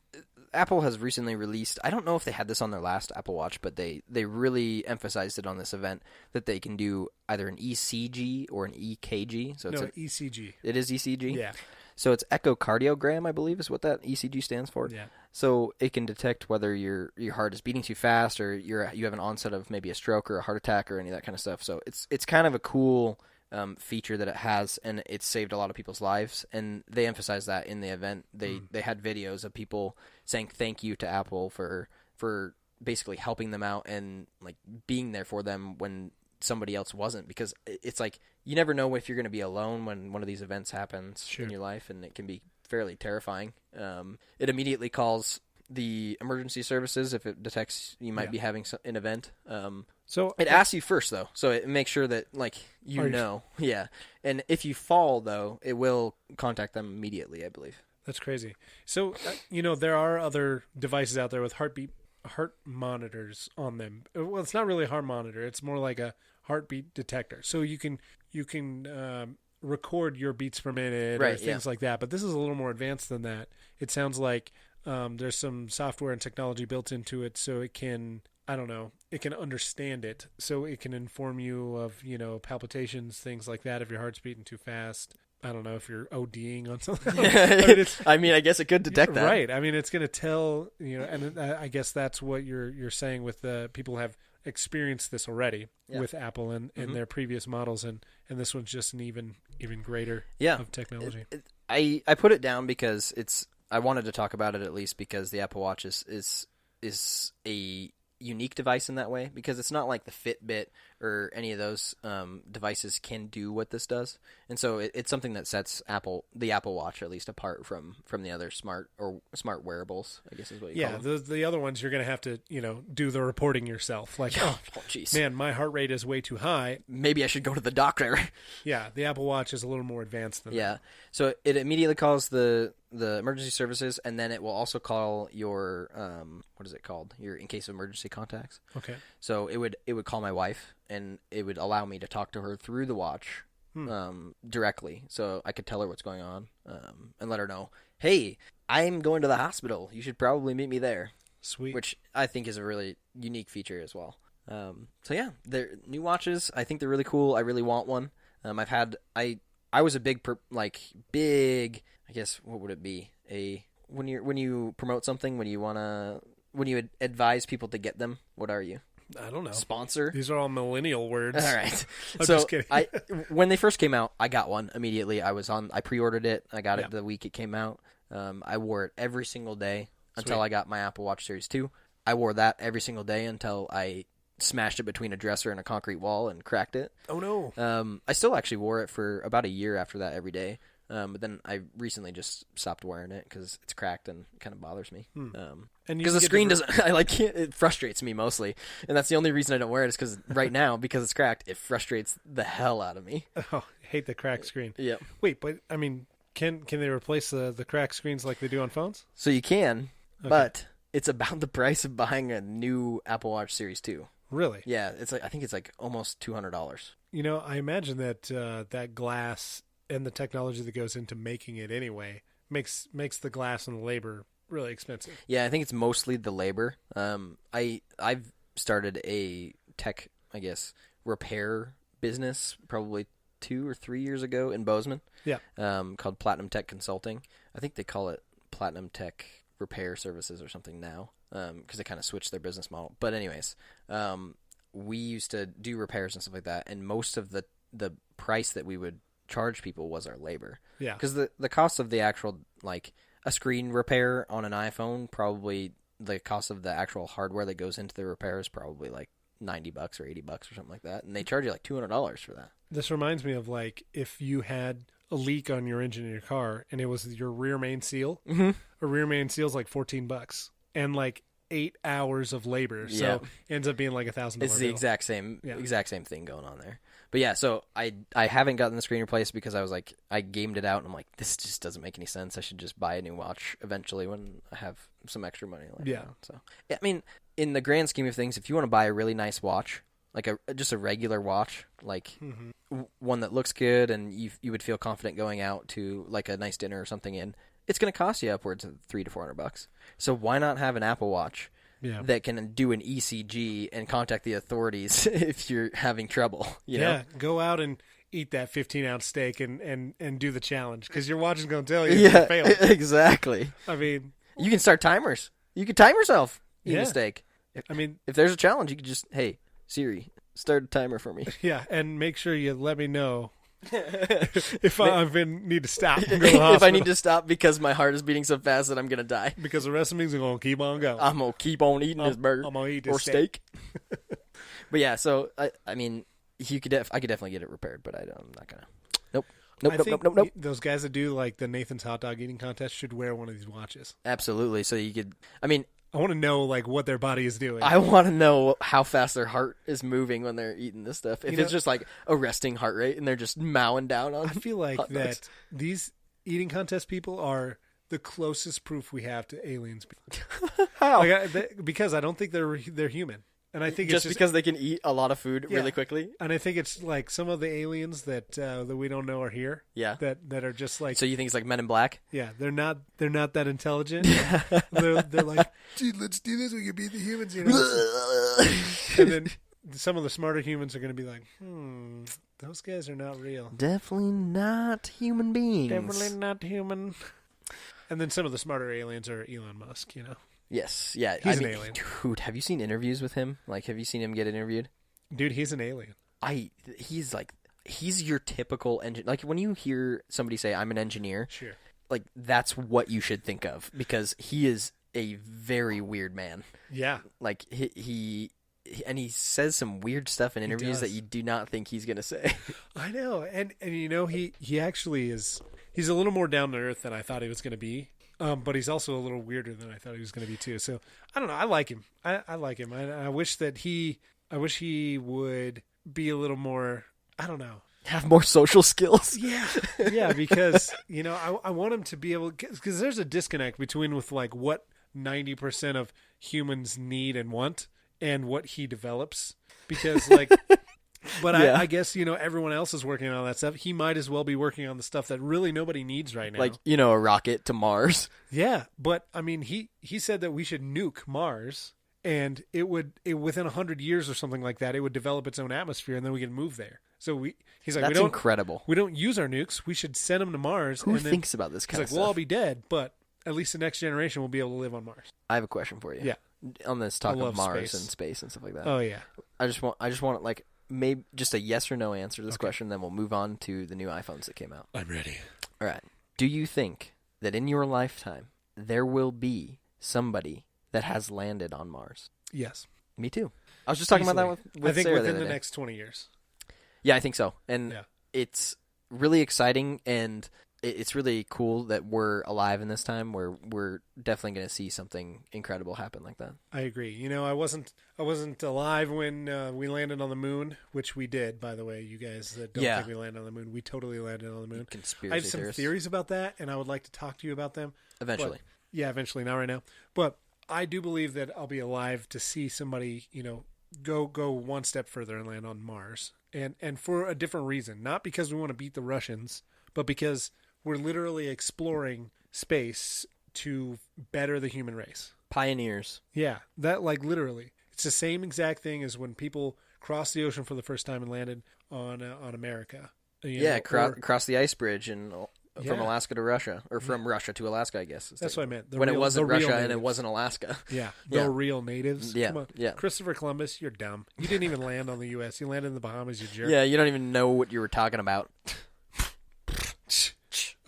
Speaker 2: Apple has recently released, I don't know if they had this on their last Apple Watch, but they really emphasized it on this event, that they can do either an ECG or an EKG. So it's an
Speaker 1: ECG.
Speaker 2: It is ECG?
Speaker 1: Yeah.
Speaker 2: So it's echocardiogram, I believe, is what that ECG stands for.
Speaker 1: Yeah.
Speaker 2: So it can detect whether your heart is beating too fast, or you have an onset of maybe a stroke or a heart attack or any of that kind of stuff. So it's kind of a cool feature that it has, and it's saved a lot of people's lives. And they emphasized that in the event. They had videos of people saying thank you to Apple for basically helping them out and being there for them when somebody else wasn't, because it's you never know if you're going to be alone when one of these events happens in your life, and it can be fairly terrifying. It immediately calls the emergency services if it detects you might be having an event. So it asks you first, though, so it makes sure that you know. Yeah, and if you fall, though, it will contact them immediately, I believe.
Speaker 1: That's crazy. So there are other devices out there with heart monitors on them. Well, it's not really a heart monitor; it's more like a heartbeat detector. So you can record your beats per minute or things like that. But this is a little more advanced than that. It sounds like there's some software and technology built into it, so it can, it can understand it, so it can inform you of palpitations, things like that, if your heart's beating too fast. I don't know if you're ODing on something.
Speaker 2: I guess it could detect that.
Speaker 1: Right. It's going to tell, and I guess that's what you're saying with the people who have experienced this already
Speaker 2: Yeah.
Speaker 1: with Apple and their previous models, and this one's just an even greater of technology.
Speaker 2: I put it down because I wanted to talk about it at least because the Apple Watch is a unique device in that way, because it's not like the Fitbit or any of those devices can do what this does, and so it's something that sets the Apple Watch at least apart from the other smart wearables, I guess is what you call them.
Speaker 1: The other ones you're going to have to do the reporting yourself, like
Speaker 2: jeez,
Speaker 1: man, my heart rate is way too high,
Speaker 2: maybe I should go to the doctor.
Speaker 1: Yeah, the Apple Watch is a little more advanced than
Speaker 2: that. So it immediately calls the emergency services, and then it will also call your what is it called? Your in case of emergency contacts.
Speaker 1: Okay.
Speaker 2: So it would call my wife, and it would allow me to talk to her through the watch directly, so I could tell her what's going on and let her know, hey, I'm going to the hospital. You should probably meet me there.
Speaker 1: Sweet.
Speaker 2: Which I think is a really unique feature as well. So yeah, they're new watches. I think they're really cool. I really want one. I was a big, I guess, what would it be? When you promote something, when you advise people to get them, what are you?
Speaker 1: I don't know.
Speaker 2: Sponsor?
Speaker 1: These are all millennial words.
Speaker 2: All right.
Speaker 1: I'm just kidding.
Speaker 2: When they first came out, I got one immediately. I pre-ordered it. I got it the week it came out. I wore it every single day until I got my Apple Watch Series 2. I wore that every single day until I smashed it between a dresser and a concrete wall and cracked it.
Speaker 1: Oh, no.
Speaker 2: I still actually wore it for about a year after that every day. But then I recently just stopped wearing it because it's cracked and it kind of bothers me. Because the screen doesn't, it frustrates me mostly. And that's the only reason I don't wear it is because right now, because it's cracked, it frustrates the hell out of me.
Speaker 1: Oh, I hate the cracked screen.
Speaker 2: Yeah.
Speaker 1: Wait, but I mean, can they replace the cracked screens like they do on phones?
Speaker 2: So you can, but it's about the price of buying a new Apple Watch Series 2.
Speaker 1: Really?
Speaker 2: Yeah, I think it's like almost $200.
Speaker 1: I imagine that that glass and the technology that goes into making it anyway makes the glass and the labor really expensive.
Speaker 2: Yeah, I think it's mostly the labor. I've started a tech, I guess, repair business probably 2 or 3 years ago in Bozeman.
Speaker 1: Yeah.
Speaker 2: Called Platinum Tech Consulting. I think they call it Platinum Tech Repair Services or something now, because they kind of switched their business model. But anyways, we used to do repairs and stuff like that, and most of the price that we would charge people was our labor.
Speaker 1: Yeah.
Speaker 2: Because the cost of the actual, like, a screen repair on an iPhone, probably the cost of the actual hardware that goes into the repair is probably like $90 or $80 or something like that. And they charge you like $200 for that.
Speaker 1: This reminds me of like if you had a leak on your engine in your car and it was your rear main seal.
Speaker 2: Mm-hmm.
Speaker 1: A rear main seal is like $14 and like 8 hours of labor. So it ends up being like $1,000.
Speaker 2: It's the exact same thing going on there. But yeah, so I haven't gotten the screen replaced because I was like, I gamed it out and I'm like, this just doesn't make any sense. I should just buy a new watch eventually when I have some extra money. So I mean, in the grand scheme of things, if you want to buy a really nice watch, like just a regular watch, like one that looks good and you would feel confident going out to like a nice dinner or something in, it's going to cost you upwards of $300 to $400. So why not have an Apple Watch that can do an ECG and contact the authorities if you're having trouble? You know?
Speaker 1: Go out and eat that 15-ounce steak and do the challenge because your watch is going to tell you if you failed.
Speaker 2: Exactly.
Speaker 1: I mean,
Speaker 2: you can start timers. You can time yourself eating a steak. If there's a challenge, you can just, hey, Siri, start a timer for me.
Speaker 1: Yeah, and make sure you let me know if I need to stop and go to the hospital.
Speaker 2: If I need to stop because my heart is beating so fast that I'm going to die.
Speaker 1: Because the rest of me is going to keep on going.
Speaker 2: I'm going to keep on eating this burger.
Speaker 1: I'm going to eat this
Speaker 2: steak. But yeah, so, I mean, I could definitely get it repaired, but I'm not going to. Nope.
Speaker 1: Those guys that do like the Nathan's hot dog eating contest should wear one of these watches.
Speaker 2: Absolutely. So you could,
Speaker 1: I want to know like what their body is doing.
Speaker 2: I want to know how fast their heart is moving when they're eating this stuff. If it's just like a resting heart rate and they're just mowing down on.
Speaker 1: I feel like that these eating contest people are the closest proof we have to aliens.
Speaker 2: How?
Speaker 1: Because I don't think they're human. And I think
Speaker 2: just
Speaker 1: it's
Speaker 2: because they can eat a lot of food really quickly.
Speaker 1: And I think it's like some of the aliens that we don't know are here.
Speaker 2: Yeah.
Speaker 1: That are just like.
Speaker 2: So you think it's like Men in Black?
Speaker 1: Yeah, they're not that intelligent. they're like, dude, let's do this. We can beat the humans, you know. And then some of the smarter humans are going to be like, those guys are not real.
Speaker 2: Definitely not human beings.
Speaker 1: Definitely not human. And then some of the smarter aliens are Elon Musk, you know.
Speaker 2: Yes, yeah.
Speaker 1: He's an alien.
Speaker 2: Dude, have you seen interviews with him? Like, have you seen him get interviewed?
Speaker 1: Dude, he's an alien.
Speaker 2: He's your typical engineer. Like, when you hear somebody say, I'm an engineer,
Speaker 1: Sure.
Speaker 2: like, that's what you should think of, because he is a very weird man.
Speaker 1: Yeah.
Speaker 2: Like, he says some weird stuff in interviews that you do not think he's going to say.
Speaker 1: I know. And you know, he actually is, he's a little more down to earth than I thought he was going to be. But he's also a little weirder than I thought he was going to be too. So I don't know. I like him. I like him. I wish he would be a little more, I don't know.
Speaker 2: Have more social skills.
Speaker 1: Yeah. Yeah. Because, you know, I want him to be able, because there's a disconnect between with like what 90% of humans need and want and what he develops. Because like, but yeah. I guess, you know, everyone else is working on that stuff. He might as well be working on the stuff that really nobody needs right now.
Speaker 2: Like, you know, a rocket to Mars.
Speaker 1: Yeah. But I mean, he said that we should nuke Mars, and within 100 years or something like that, it would develop its own atmosphere, and then we can move there. So he's like,
Speaker 2: that's incredible.
Speaker 1: We don't use our nukes. We should send them to Mars.
Speaker 2: Who thinks about this kind of stuff?
Speaker 1: We'll all be dead, but at least the next generation will be able to live on Mars.
Speaker 2: I have a question for you.
Speaker 1: Yeah.
Speaker 2: On this talk of Mars and space and stuff like that.
Speaker 1: Oh yeah.
Speaker 2: I just want like maybe just a yes or no answer to this question, then we'll move on to the new iPhones that came out.
Speaker 1: I'm ready.
Speaker 2: All right. Do you think that in your lifetime there will be somebody that has landed on Mars?
Speaker 1: Yes.
Speaker 2: Me too. I was just talking about that with
Speaker 1: I think
Speaker 2: Sarah
Speaker 1: within the next 20 years.
Speaker 2: Yeah, I think so. And it's really exciting, and it's really cool that we're alive in this time where we're definitely going to see something incredible happen like that.
Speaker 1: I agree. You know, I wasn't alive when we landed on the moon, which we did, by the way. You guys that don't think we landed on the moon, we totally landed on the moon.
Speaker 2: Conspiracy
Speaker 1: I have some
Speaker 2: theorists.
Speaker 1: theories about that, and I would like to talk to you about them.
Speaker 2: Eventually.
Speaker 1: Eventually, not right now. But I do believe that I'll be alive to see somebody, you know, go one step further and land on Mars. And for a different reason. Not because we want to beat the Russians, but because we're literally exploring space to better the human race.
Speaker 2: Pioneers.
Speaker 1: Yeah, that like literally. It's the same exact thing as when people crossed the ocean for the first time and landed on America.
Speaker 2: Cross the ice bridge and from Alaska to Russia, or from Russia to Alaska, I guess.
Speaker 1: That's what I meant.
Speaker 2: When it wasn't Russia and it wasn't Alaska.
Speaker 1: Yeah, the real natives.
Speaker 2: Yeah,
Speaker 1: come on.
Speaker 2: yeah.
Speaker 1: Christopher Columbus, you're dumb. You didn't even land on the U.S. You landed in the Bahamas, you jerk.
Speaker 2: Yeah, you don't even know what you were talking about.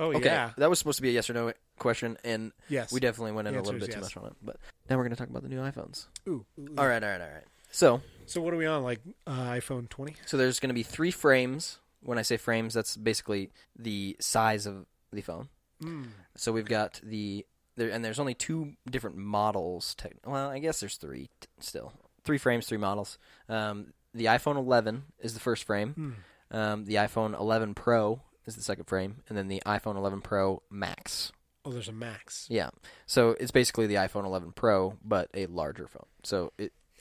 Speaker 1: Oh,
Speaker 2: okay.
Speaker 1: yeah.
Speaker 2: That was supposed to be a yes or no question, and
Speaker 1: yes.
Speaker 2: we definitely went in a little bit too much on it. But now we're going to talk about the new iPhones.
Speaker 1: Ooh.
Speaker 2: All right. So
Speaker 1: what are we on, like iPhone 20?
Speaker 2: So there's going to be 3 frames. When I say frames, that's basically the size of the phone. So we've got and there's only 2 different models. Well, I guess there's 3 still. 3 frames, 3 models. The iPhone 11 is the first frame. The iPhone 11 Pro is the second frame, and then the iPhone 11 Pro Max.
Speaker 1: Oh, there's a Max.
Speaker 2: Yeah. So it's basically the iPhone 11 Pro, but a larger phone. So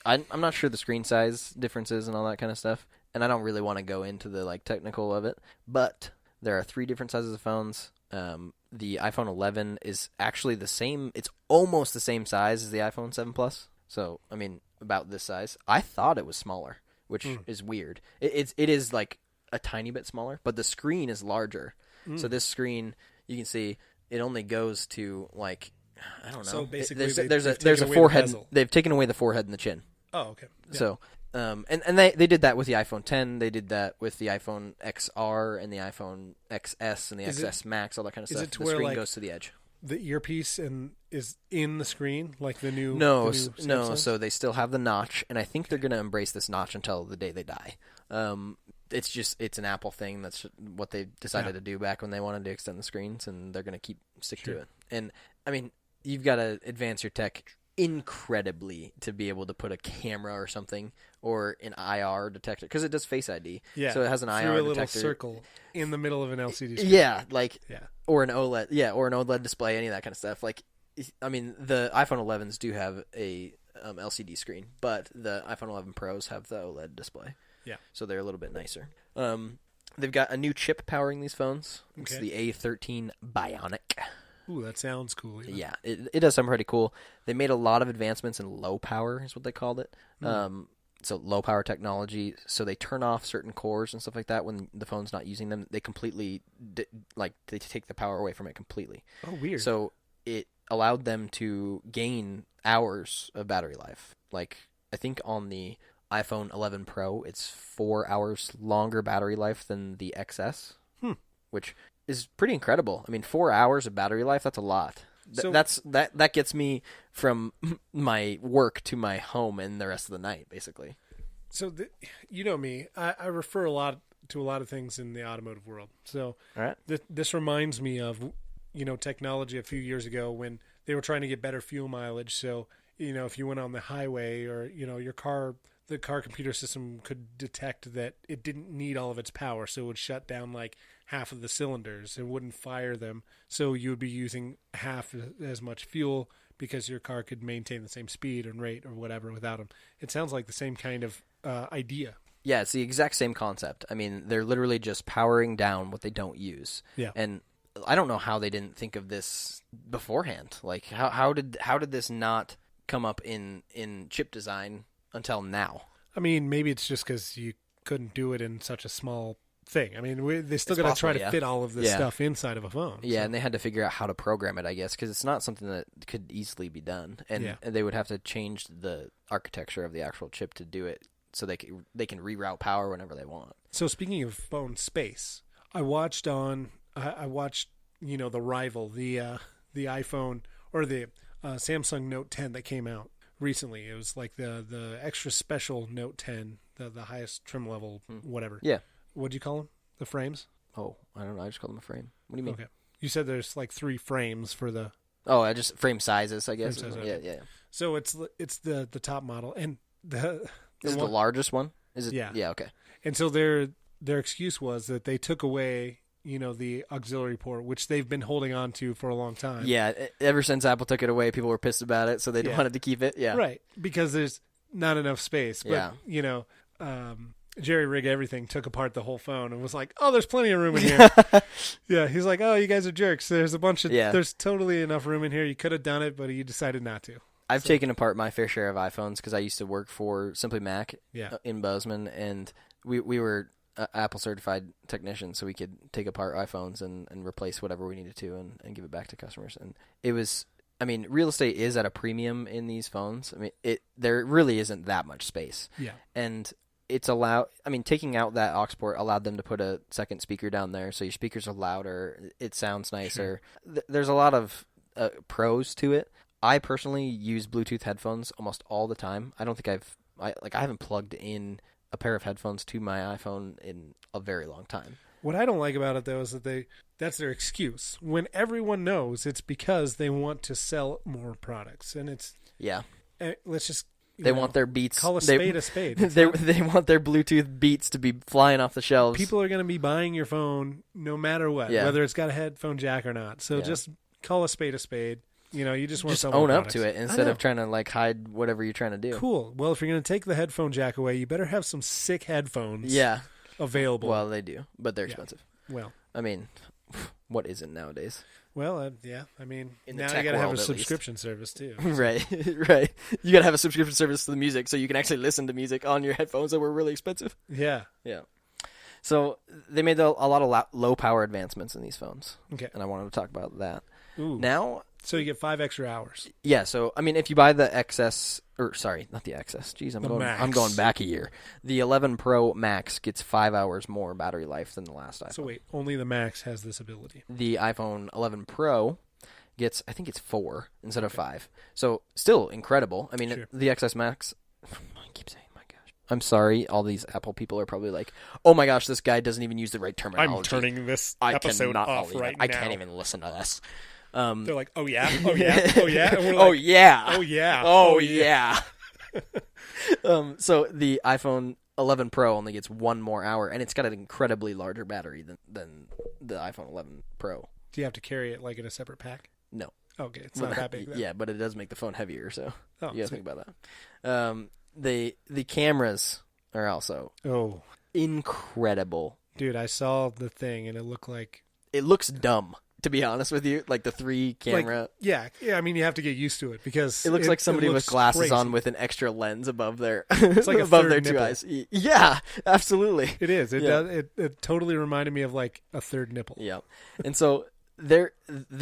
Speaker 2: I'm not sure the screen size differences and all that kind of stuff, and I don't really want to go into the like technical of it, but there are 3 different sizes of phones. The iPhone 11 is actually the same. It's almost the same size as the iPhone 7 Plus. So, I mean, about this size. I thought it was smaller, which is weird. It is like a tiny bit smaller, but the screen is larger. So this screen, you can see, it only goes to like, I don't know. So
Speaker 1: basically,
Speaker 2: there's a forehead. They've taken away the forehead and the chin.
Speaker 1: Oh, okay. Yeah.
Speaker 2: So, and they did that with the iPhone 10. They did that with the iPhone XR and the iPhone XS and the XS Max, all that kind of stuff.
Speaker 1: Is it to
Speaker 2: the
Speaker 1: where,
Speaker 2: screen
Speaker 1: like,
Speaker 2: goes to the edge.
Speaker 1: The earpiece is in the screen, like the new
Speaker 2: No.
Speaker 1: Samsung?
Speaker 2: So they still have the notch, and I think they're going to embrace this notch until the day they die. It's an Apple thing. That's what they decided to do back when they wanted to extend the screens, and they're going to stick to it. And I mean, you've got to advance your tech incredibly to be able to put a camera or something or an IR detector, because it does Face ID. Yeah, so it has an IR detector.
Speaker 1: Little circle in the middle of an LCD screen.
Speaker 2: Yeah, or an OLED. Yeah, or an OLED display, any of that kind of stuff. Like, I mean, the iPhone 11s do have a LCD screen, but the iPhone 11 Pros have the OLED display.
Speaker 1: Yeah,
Speaker 2: so they're a little bit nicer. They've got a new chip powering these phones. It's the A13 Bionic.
Speaker 1: Ooh, that sounds cool.
Speaker 2: Yeah, it does sound pretty cool. They made a lot of advancements in low power, is what they called it. So low power technology. So they turn off certain cores and stuff like that when the phone's not using them. They completely, they take the power away from it completely.
Speaker 1: Oh, weird.
Speaker 2: So it allowed them to gain hours of battery life. Like, I think on the iPhone 11 Pro, it's 4 hours longer battery life than the XS, which is pretty incredible. I mean, 4 hours of battery life, that's a lot.
Speaker 1: So,
Speaker 2: That gets me from my work to my home and the rest of the night, basically.
Speaker 1: So, you know me, I refer a lot to a lot of things in the automotive world. So
Speaker 2: All right.
Speaker 1: this reminds me of, technology a few years ago when they were trying to get better fuel mileage. So, if you went on the highway or, the car computer system could detect that it didn't need all of its power. So it would shut down like half of the cylinders. It wouldn't fire them. So you would be using half as much fuel because your car could maintain the same speed and rate or whatever without them. It sounds like the same kind of idea.
Speaker 2: Yeah, it's the exact same concept. I mean, they're literally just powering down what they don't use.
Speaker 1: Yeah.
Speaker 2: And I don't know how they didn't think of this beforehand. Like, how did this not come up in chip design until now?
Speaker 1: I mean, maybe it's just because you couldn't do it in such a small thing. I mean, they still got to try to fit all of this stuff inside of a phone.
Speaker 2: Yeah, and they had to figure out how to program it, I guess, because it's not something that could easily be done. And they would have to change the architecture of the actual chip to do it so they can reroute power whenever they want.
Speaker 1: So speaking of phone space, I watched the rival, the iPhone or the Samsung Note 10 that came out recently. It was like the extra special Note 10, the highest trim level, whatever.
Speaker 2: Yeah.
Speaker 1: What'd you call them? The frames?
Speaker 2: Oh, I don't know. I just call them a frame. What do you mean?
Speaker 1: Okay. You said there's like 3 frames for the...
Speaker 2: Oh, I just frame sizes, I guess.
Speaker 1: Frame size,
Speaker 2: Yeah,
Speaker 1: okay.
Speaker 2: yeah.
Speaker 1: So it's the top model, and the
Speaker 2: Is it the largest one? Is it?
Speaker 1: Yeah.
Speaker 2: Yeah. Okay.
Speaker 1: And so their excuse was that they took away, the auxiliary port, which they've been holding on to for a long time.
Speaker 2: Yeah. Ever since Apple took it away, people were pissed about it, so they wanted to keep it. Yeah.
Speaker 1: Right. Because there's not enough space. But, Jerry Rig Everything took apart the whole phone and was like, "Oh, there's plenty of room in here." Yeah. He's like, "Oh, you guys are jerks. There's a bunch of there's totally enough room in here. You could have done it, but you decided not to."
Speaker 2: I've taken apart my fair share of iPhones because I used to work for Simply Mac in Bozeman, and we were Apple certified technicians, so we could take apart iPhones and replace whatever we needed to and give it back to customers. And it was, I mean, real estate is at a premium in these phones. I mean, there really isn't that much space.
Speaker 1: Yeah.
Speaker 2: And taking out that aux port allowed them to put a second speaker down there, so your speakers are louder, it sounds nicer. Sure. There's a lot of pros to it. I personally use Bluetooth headphones almost all the time. I don't think I haven't plugged in a pair of headphones to my iPhone in a very long time.
Speaker 1: What I don't like about it, though, is that that's their excuse. When everyone knows it's because they want to sell more products. And it's...
Speaker 2: Yeah.
Speaker 1: Let's just...
Speaker 2: They want their Beats.
Speaker 1: Call a spade a spade.
Speaker 2: They want their Bluetooth Beats to be flying off the shelves.
Speaker 1: People are going to be buying your phone no matter what, whether it's got a headphone jack or not. So just call a spade a spade. You just want to
Speaker 2: own up to it instead of trying to hide whatever you're trying to do.
Speaker 1: Cool. Well, if you're going to take the headphone jack away, you better have some sick headphones available.
Speaker 2: Well, they do, but they're expensive.
Speaker 1: Well,
Speaker 2: I mean, what isn't nowadays?
Speaker 1: Well, yeah. I mean,
Speaker 2: in
Speaker 1: now you got to have a subscription service too. So.
Speaker 2: Right. You got to have a subscription service to the music so you can actually listen to music on your headphones that were really expensive.
Speaker 1: Yeah.
Speaker 2: Yeah. So they made a lot of low power advancements in these phones.
Speaker 1: Okay.
Speaker 2: And I wanted to talk about that.
Speaker 1: Ooh.
Speaker 2: Now.
Speaker 1: So you get 5 extra hours.
Speaker 2: Yeah. So, I mean, if you buy the XS, or sorry, not the XS. Jeez, I'm going back a year. The 11 Pro Max gets 5 hours more battery life than the last iPhone.
Speaker 1: So wait, only the Max has this ability.
Speaker 2: The iPhone 11 Pro gets, I think it's 4 instead of 5. So still incredible. I mean, the XS Max, I keep saying, my gosh. I'm sorry, all these Apple people are probably like, oh my gosh, this guy doesn't even use the right terminology.
Speaker 1: I'm turning this episode off right now.
Speaker 2: I can't even listen to this.
Speaker 1: They're like, oh yeah, oh yeah, oh yeah. And we're like,
Speaker 2: oh yeah,
Speaker 1: oh yeah,
Speaker 2: oh yeah. So the iPhone 11 Pro only gets 1 more hour, and it's got an incredibly larger battery than the iPhone 11 Pro.
Speaker 1: Do you have to carry it like in a separate pack?
Speaker 2: No.
Speaker 1: Okay, it's not that big then.
Speaker 2: Yeah, but it does make the phone heavier, so you guys think about that. The cameras are also incredible.
Speaker 1: Dude, I saw the thing, and it
Speaker 2: looks dumb. To be honest with you, like the 3 camera.
Speaker 1: Yeah. I mean, you have to get used to it because
Speaker 2: it looks like somebody with glasses on with an extra lens above their it's like above their 2 eyes. Yeah, absolutely.
Speaker 1: It is. It does. It totally reminded me of like a third nipple.
Speaker 2: Yeah, and so The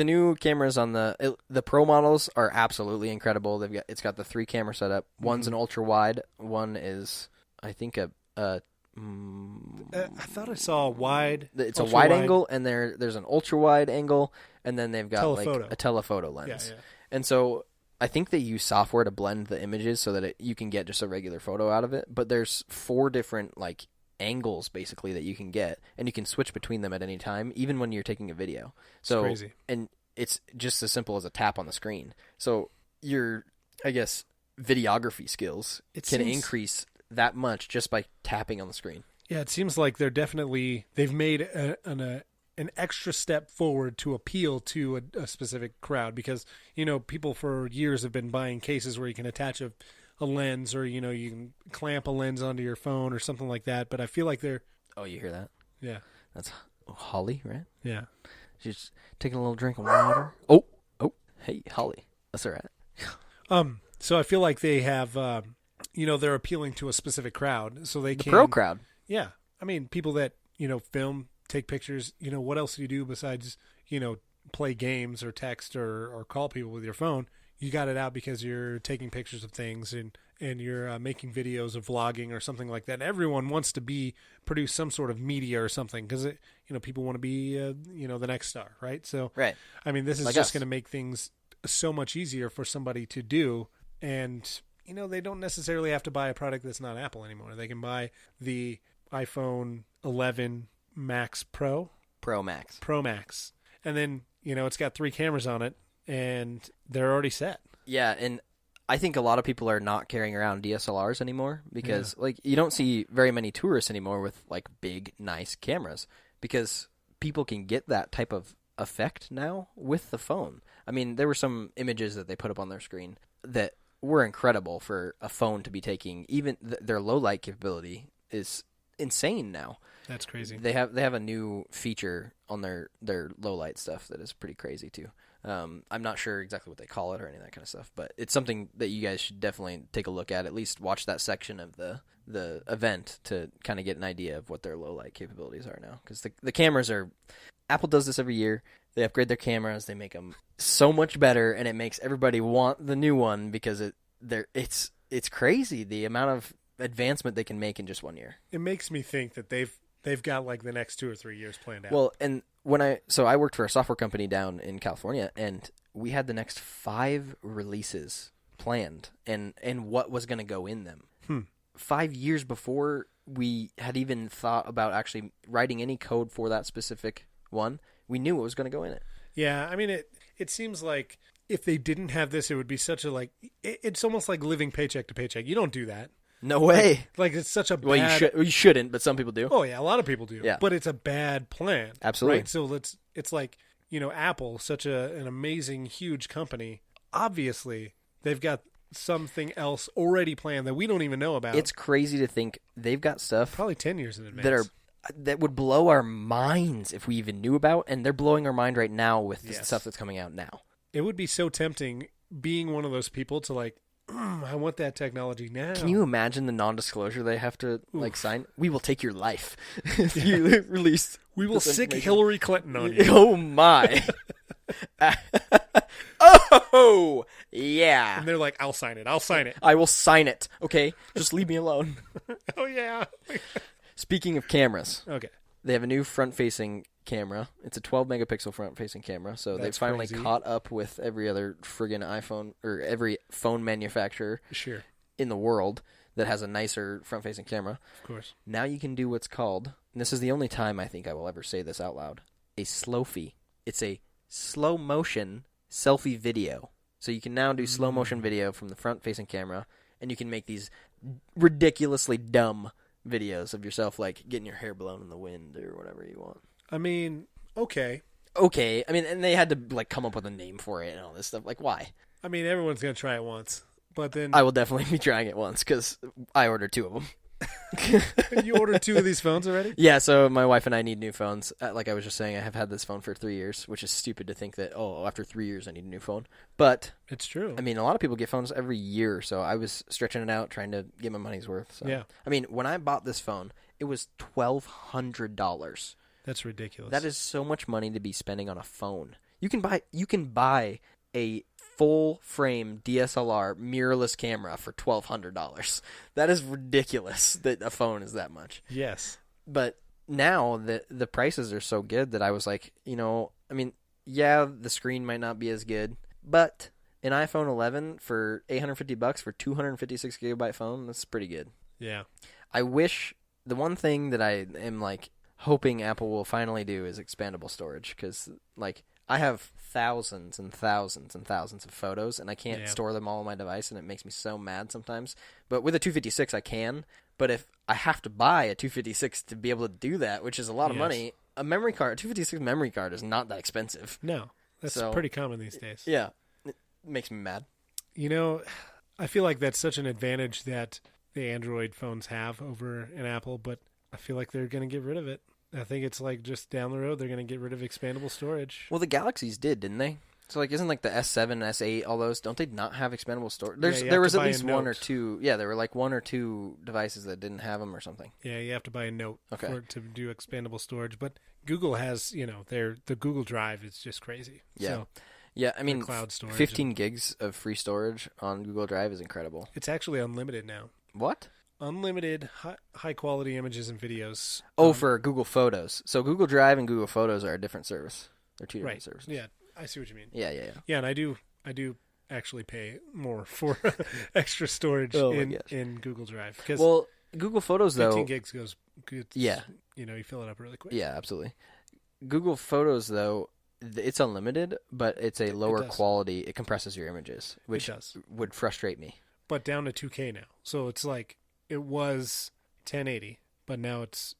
Speaker 2: new cameras on the Pro models are absolutely incredible. It's got the 3 camera setup. One's an ultra wide. One is, I think,
Speaker 1: I thought I saw a wide.
Speaker 2: It's a wide angle, and there's an ultra wide angle, and then they've got
Speaker 1: telephoto.
Speaker 2: like a telephoto lens.
Speaker 1: Yeah.
Speaker 2: And so I think they use software to blend the images so that you can get just a regular photo out of it. But there's 4 different like angles basically that you can get, and you can switch between them at any time, even when you're taking a video. So
Speaker 1: it's crazy.
Speaker 2: And it's just as simple as a tap on the screen. So your, I guess, videography skills can increase that much just by tapping on the screen.
Speaker 1: Yeah, it seems like they've made an extra step forward to appeal to a specific crowd, because people for years have been buying cases where you can attach a lens, or you can clamp a lens onto your phone or something like that. But I feel like they're...
Speaker 2: Oh, you hear that?
Speaker 1: Yeah.
Speaker 2: That's Holly, right?
Speaker 1: Yeah.
Speaker 2: She's taking a little drink of water. Oh, hey, Holly. That's all right.
Speaker 1: So I feel like they have, they're appealing to a specific crowd, so the
Speaker 2: pro crowd.
Speaker 1: Yeah. I mean, people that, film, take pictures, what else do you do besides, play games or text or call people with your phone? You got it out because you're taking pictures of things and you're making videos of vlogging or something like that. And everyone wants to produce some sort of media or something, because people want to be the next star, right? So
Speaker 2: right.
Speaker 1: I mean, this is
Speaker 2: like
Speaker 1: just
Speaker 2: us.
Speaker 1: going to make things so much easier for somebody to do, and they don't necessarily have to buy a product that's not Apple anymore. They can buy the iPhone 11 Max Pro Max, and then it's got 3 cameras on it, and they're already set.
Speaker 2: Yeah, and I think a lot of people are not carrying around DSLRs anymore because you don't see very many tourists anymore with like big, nice cameras, because people can get that type of effect now with the phone. I mean, there were some images that they put up on their screen that were incredible for a phone to be taking. Even their low light capability is insane now.
Speaker 1: That's crazy.
Speaker 2: They have a new feature on their low light stuff that is pretty crazy too. I'm not sure exactly what they call it or any of that kind of stuff, but it's something that you guys should definitely take a look at least watch that section of the event to kind of get an idea of what their low light capabilities are now. Because the cameras are, Apple does this every year. They upgrade their cameras, they make them so much better, and it makes everybody want the new one because it's crazy the amount of advancement they can make in just 1 year.
Speaker 1: It makes me think that they've got like the next 2 or 3 years planned out.
Speaker 2: Well, and I worked for a software company down in California, and we had the next 5 releases planned and what was going to go in them. 5 years before we had even thought about actually writing any code for that specific one, we knew what was going to go in it.
Speaker 1: Yeah, I mean, it seems like if they didn't have this, it would be such a it's almost like living paycheck to paycheck. You don't do that.
Speaker 2: No way.
Speaker 1: Like it's such a bad...
Speaker 2: Well, you shouldn't, but some people do.
Speaker 1: Oh, yeah, a lot of people do.
Speaker 2: Yeah.
Speaker 1: But it's a bad plan.
Speaker 2: Absolutely.
Speaker 1: Right? So it's like, Apple, such an amazing, huge company. Obviously, they've got something else already planned that we don't even know about.
Speaker 2: It's crazy to think they've got stuff
Speaker 1: probably 10 years in advance
Speaker 2: that would blow our minds if we even knew about, and they're blowing our mind right now with the stuff that's coming out now.
Speaker 1: It would be so tempting being one of those people to like, I want that technology now.
Speaker 2: Can you imagine the non-disclosure they have to sign? We will take your life if you release.
Speaker 1: We will sick Hillary Clinton on you.
Speaker 2: Oh my! Oh yeah!
Speaker 1: And they're like, "I'll sign it. I'll sign it.
Speaker 2: I will sign it." Okay, just leave me alone.
Speaker 1: Oh yeah.
Speaker 2: Speaking of cameras,
Speaker 1: okay,
Speaker 2: they have a new front-facing camera. It's a 12-megapixel front-facing camera, so they finally caught up with every other friggin' iPhone or every phone manufacturer in the world that has a nicer front-facing camera.
Speaker 1: Of course.
Speaker 2: Now you can do what's called, and this is the only time I think I will ever say this out loud, a slowfie. It's a slow-motion selfie video. So you can now do slow-motion video from the front-facing camera, and you can make these ridiculously dumb videos of yourself, like getting your hair blown in the wind or whatever you want.
Speaker 1: I mean, okay.
Speaker 2: I mean, and they had to like come up with a name for it and all this stuff. Like, why?
Speaker 1: I mean, everyone's gonna try it once, but then
Speaker 2: I will definitely be trying it once because I ordered 2 of them.
Speaker 1: You ordered 2 of these phones already?
Speaker 2: Yeah, so my wife and I need new phones. Like I was just saying, I have had this phone for 3 years, which is stupid to think that, after 3 years I need a new phone. But
Speaker 1: it's true.
Speaker 2: I mean, a lot of people get phones every year, so I was stretching it out, trying to get my money's worth. So.
Speaker 1: Yeah.
Speaker 2: I mean, when I bought this phone, it was $1,200
Speaker 1: That's ridiculous.
Speaker 2: That is so much money to be spending on a phone. You can buy a full frame DSLR mirrorless camera for $1,200. That is ridiculous that a phone is that much.
Speaker 1: Yes.
Speaker 2: But now the prices are so good that I was like, I mean, yeah, the screen might not be as good, but an iPhone 11 for $850 for 256 gigabyte phone, that's pretty good.
Speaker 1: Yeah.
Speaker 2: I wish the one thing that I am like hoping Apple will finally do is expandable storage, because like I have thousands and thousands and thousands of photos and I can't store them all on my device, and it makes me so mad sometimes. But with a 256 I can, but if I have to buy a 256 to be able to do that, which is a lot of money, a 256 memory card is not that expensive.
Speaker 1: No, that's pretty common these days.
Speaker 2: Yeah, it makes me mad.
Speaker 1: I feel like that's such an advantage that the Android phones have over an Apple, but I feel like they're going to get rid of it. I think it's like just down the road they're going to get rid of expandable storage.
Speaker 2: Well, the Galaxies didn't they? So like, isn't like the S7, S8, all those, don't they not have expandable storage? There was at least one or two. Yeah, there were like one or two devices that didn't have them or something.
Speaker 1: Yeah, you have to buy a Note to do expandable storage. But Google has, the Google Drive is just crazy.
Speaker 2: Yeah.
Speaker 1: So,
Speaker 2: yeah, I mean,
Speaker 1: cloud storage
Speaker 2: 15 gigs of free storage on Google Drive is incredible.
Speaker 1: It's actually unlimited now.
Speaker 2: What?
Speaker 1: Unlimited high quality images and videos.
Speaker 2: For Google Photos. So Google Drive and Google Photos are a different service. They're two different services.
Speaker 1: Yeah, I see what you mean.
Speaker 2: Yeah.
Speaker 1: Yeah, and I do actually pay more for extra storage in Google Drive.
Speaker 2: Well, Google Photos
Speaker 1: 15 gigs goes good.
Speaker 2: Yeah.
Speaker 1: You fill it up really quick.
Speaker 2: Yeah, absolutely. Google Photos though, it's unlimited, but it's a lower quality. It compresses your images, which would frustrate me.
Speaker 1: But down to 2K now. So it's like it was 1080, but now it's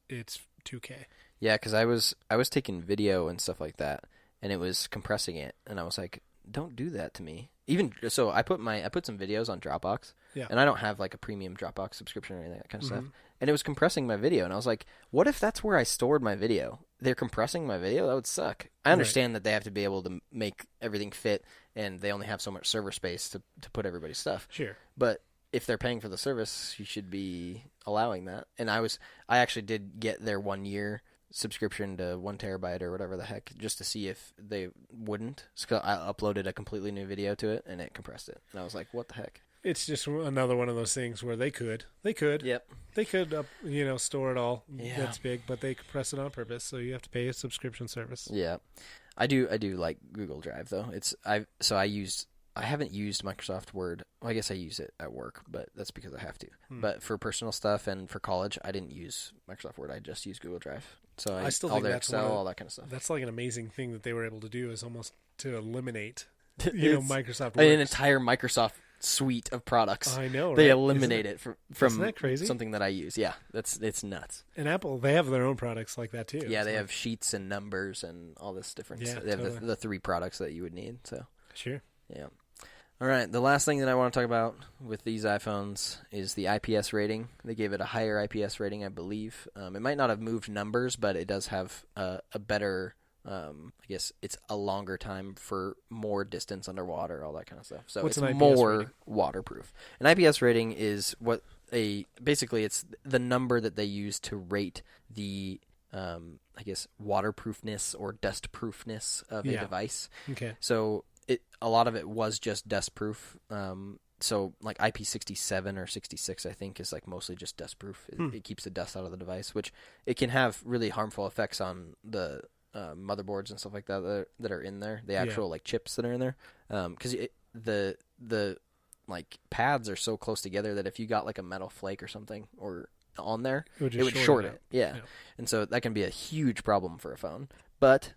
Speaker 1: 2K.
Speaker 2: Yeah, because I was taking video and stuff like that, and it was compressing it, and I was like, "Don't do that to me." Even so, I put some videos on Dropbox, and I don't have like a premium Dropbox subscription or anything, that kind of stuff. And it was compressing my video, and I was like, "What if that's where I stored my video? They're compressing my video? That would suck." I understand that they have to be able to make everything fit, and they only have so much server space to put everybody's stuff.
Speaker 1: Sure,
Speaker 2: but if they're paying for the service, you should be allowing that. And I actually did get their 1 year subscription to 1 terabyte or whatever the heck, just to see if they wouldn't. So I uploaded a completely new video to it, and it compressed it. And I was like, what the heck?
Speaker 1: It's just another one of those things where they could.
Speaker 2: Yep.
Speaker 1: They could, store it all. Yeah. That's big, but they compress it on purpose, so you have to pay a subscription service.
Speaker 2: Yeah. I do like Google Drive though. I haven't used Microsoft Word. Well, I guess I use it at work, but that's because I have to. But for personal stuff and for college, I didn't use Microsoft Word. I just used Google Drive. So I still think that's Excel, all that kind of stuff.
Speaker 1: That's like an amazing thing that they were able to do, is almost to eliminate, Microsoft Word.
Speaker 2: An entire Microsoft suite of products.
Speaker 1: I know, right?
Speaker 2: They eliminate it from
Speaker 1: Isn't that crazy?
Speaker 2: Something that I use. Yeah, it's nuts.
Speaker 1: And Apple, they have their own products like that too.
Speaker 2: Yeah, they have sheets and numbers and all this different stuff. They have the 3 products that you would need. So
Speaker 1: sure.
Speaker 2: Yeah. All right, the last thing that I want to talk about with these iPhones is the IPS rating. They gave it a higher IPS rating, I believe. It might not have moved numbers, but it does have a better, I guess it's a longer time for more distance underwater, all that kind of stuff. So it's more waterproof. An IPS rating is basically it's the number that they use to rate the, I guess, waterproofness or dustproofness of a device.
Speaker 1: Okay.
Speaker 2: So a lot of it was just dust proof. So like IP67 or 66, I think, is like mostly just dust proof. It keeps the dust out of the device, which it can have really harmful effects on the motherboards and stuff like that are in there. The actual like chips that are in there, because the like pads are so close together that if you got like a metal flake or something or on there, it would short it. Yeah, and so that can be a huge problem for a phone. But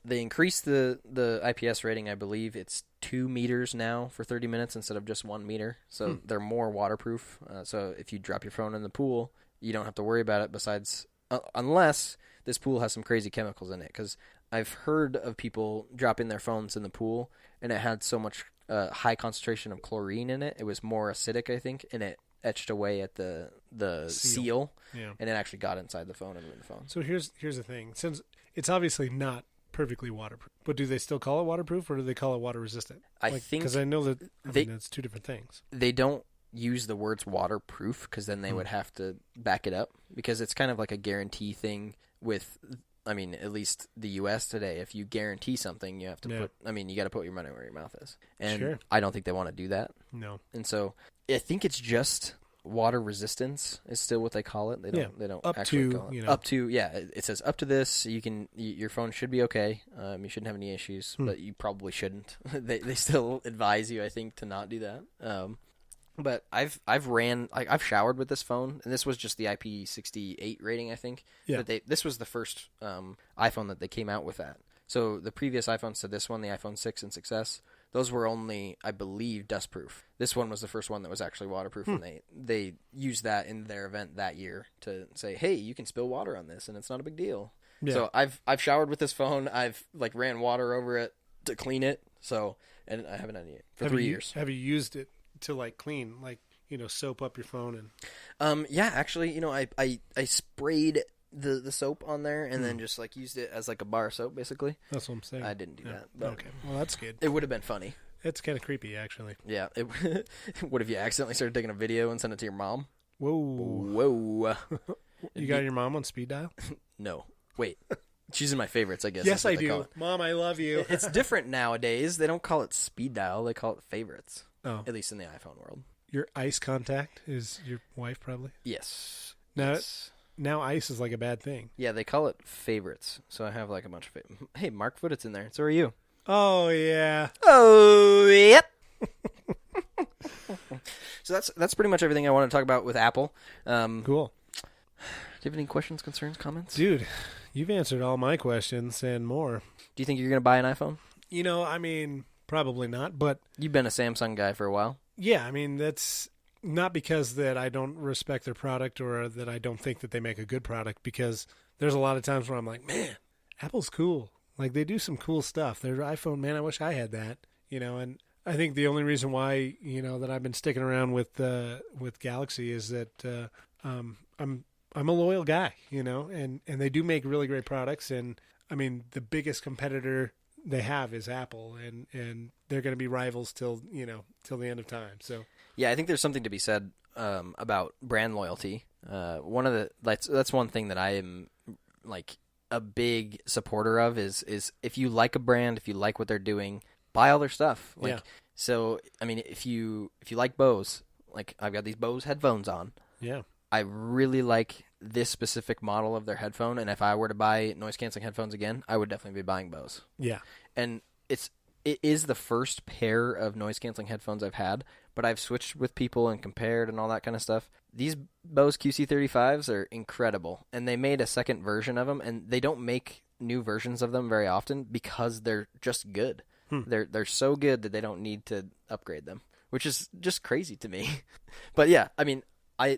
Speaker 2: they increased the IPS rating. I believe it's 2 meters now for 30 minutes instead of just 1 meter. So they're more waterproof. So if you drop your phone in the pool, you don't have to worry about it. Besides, unless this pool has some crazy chemicals in it, because I've heard of people dropping their phones in the pool and it had so much high concentration of chlorine in it. It was more acidic, I think, and it etched away at the seal, and it actually got inside the phone and ruined the phone.
Speaker 1: So here's the thing: since it's obviously not perfectly waterproof, but do they still call it waterproof, or do they call it water resistant?
Speaker 2: I think,
Speaker 1: because I know that it's two different things.
Speaker 2: They don't use the words waterproof because then they would have to back it up, because it's kind of like a guarantee thing with I mean, at least the U.S. today, if you guarantee something, you have to put. I mean, you got to put your money where your mouth is, and I don't think they want to do that.
Speaker 1: No,
Speaker 2: and so I think it's just water resistance is still what they call it. They don't
Speaker 1: up
Speaker 2: actually
Speaker 1: to,
Speaker 2: call it.
Speaker 1: you know.
Speaker 2: Up to, yeah. It says up to this. Your phone should be okay. You shouldn't have any issues, but you probably shouldn't. they still advise you, I think, to not do that. But I've showered with this phone, and this was just the IP68 rating, I think.
Speaker 1: Yeah.
Speaker 2: But this was the first iPhone that they came out with that. So the previous iPhones to this one, the iPhone 6 and 6S, those were only, I believe, dustproof. This one was the first one that was actually waterproof, and they used that in their event that year to say, hey, you can spill water on this, and it's not a big deal. Yeah. So I've showered with this phone. I've ran water over it to clean it. So, and I haven't done it for 3 years.
Speaker 1: Have you used it to clean, soap up your phone
Speaker 2: yeah, actually, I sprayed the soap on there and then just used it as a bar soap, basically.
Speaker 1: That's what I'm saying.
Speaker 2: I didn't do that. But
Speaker 1: okay, well, that's good.
Speaker 2: It would have been funny.
Speaker 1: It's kind of creepy, actually.
Speaker 2: Yeah. What if you accidentally started taking a video and sent it to your mom?
Speaker 1: Whoa. You got your mom on speed dial?
Speaker 2: No. Wait. She's in my favorites, I guess.
Speaker 1: Yes, I do. Mom, I love you.
Speaker 2: It's different nowadays. They don't call it speed dial. They call it favorites.
Speaker 1: Oh.
Speaker 2: At least in the iPhone world.
Speaker 1: Your ice contact is your wife, probably?
Speaker 2: Yes.
Speaker 1: Now ice is a bad thing.
Speaker 2: Yeah, they call it favorites. So I have a bunch of favorites. Hey, Mark Footett's in there. So are you.
Speaker 1: Oh, yeah.
Speaker 2: Oh, yep. So that's pretty much everything I want to talk about with Apple.
Speaker 1: Cool.
Speaker 2: Do you have any questions, concerns, comments?
Speaker 1: Dude, you've answered all my questions and more.
Speaker 2: Do you think you're going to buy an iPhone?
Speaker 1: I mean, probably not, but...
Speaker 2: You've been a Samsung guy for a while.
Speaker 1: Yeah, I mean, that's not because that I don't respect their product or that I don't think that they make a good product, because there's a lot of times where I'm like, man, Apple's cool. They do some cool stuff. Their iPhone, man, I wish I had that. And I think the only reason why, that I've been sticking around with Galaxy is that I'm a loyal guy, and they do make really great products. And I mean, the biggest competitor they have is Apple, and they're going to be rivals till the end of time. So
Speaker 2: yeah, I think there's something to be said about brand loyalty. That's one thing that I am a big supporter of is if you like a brand, if you like what they're doing, buy all their stuff. So I mean, if you like Bose, I've got these Bose headphones on.
Speaker 1: Yeah.
Speaker 2: I really like this specific model of their headphone, and if I were to buy noise-canceling headphones again, I would definitely be buying Bose.
Speaker 1: Yeah.
Speaker 2: And it is the first pair of noise-canceling headphones I've had, but I've switched with people and compared and all that kind of stuff. These Bose QC35s are incredible, and they made a second version of them, and they don't make new versions of them very often because they're just good. They're so good that they don't need to upgrade them, which is just crazy to me. But yeah, I mean,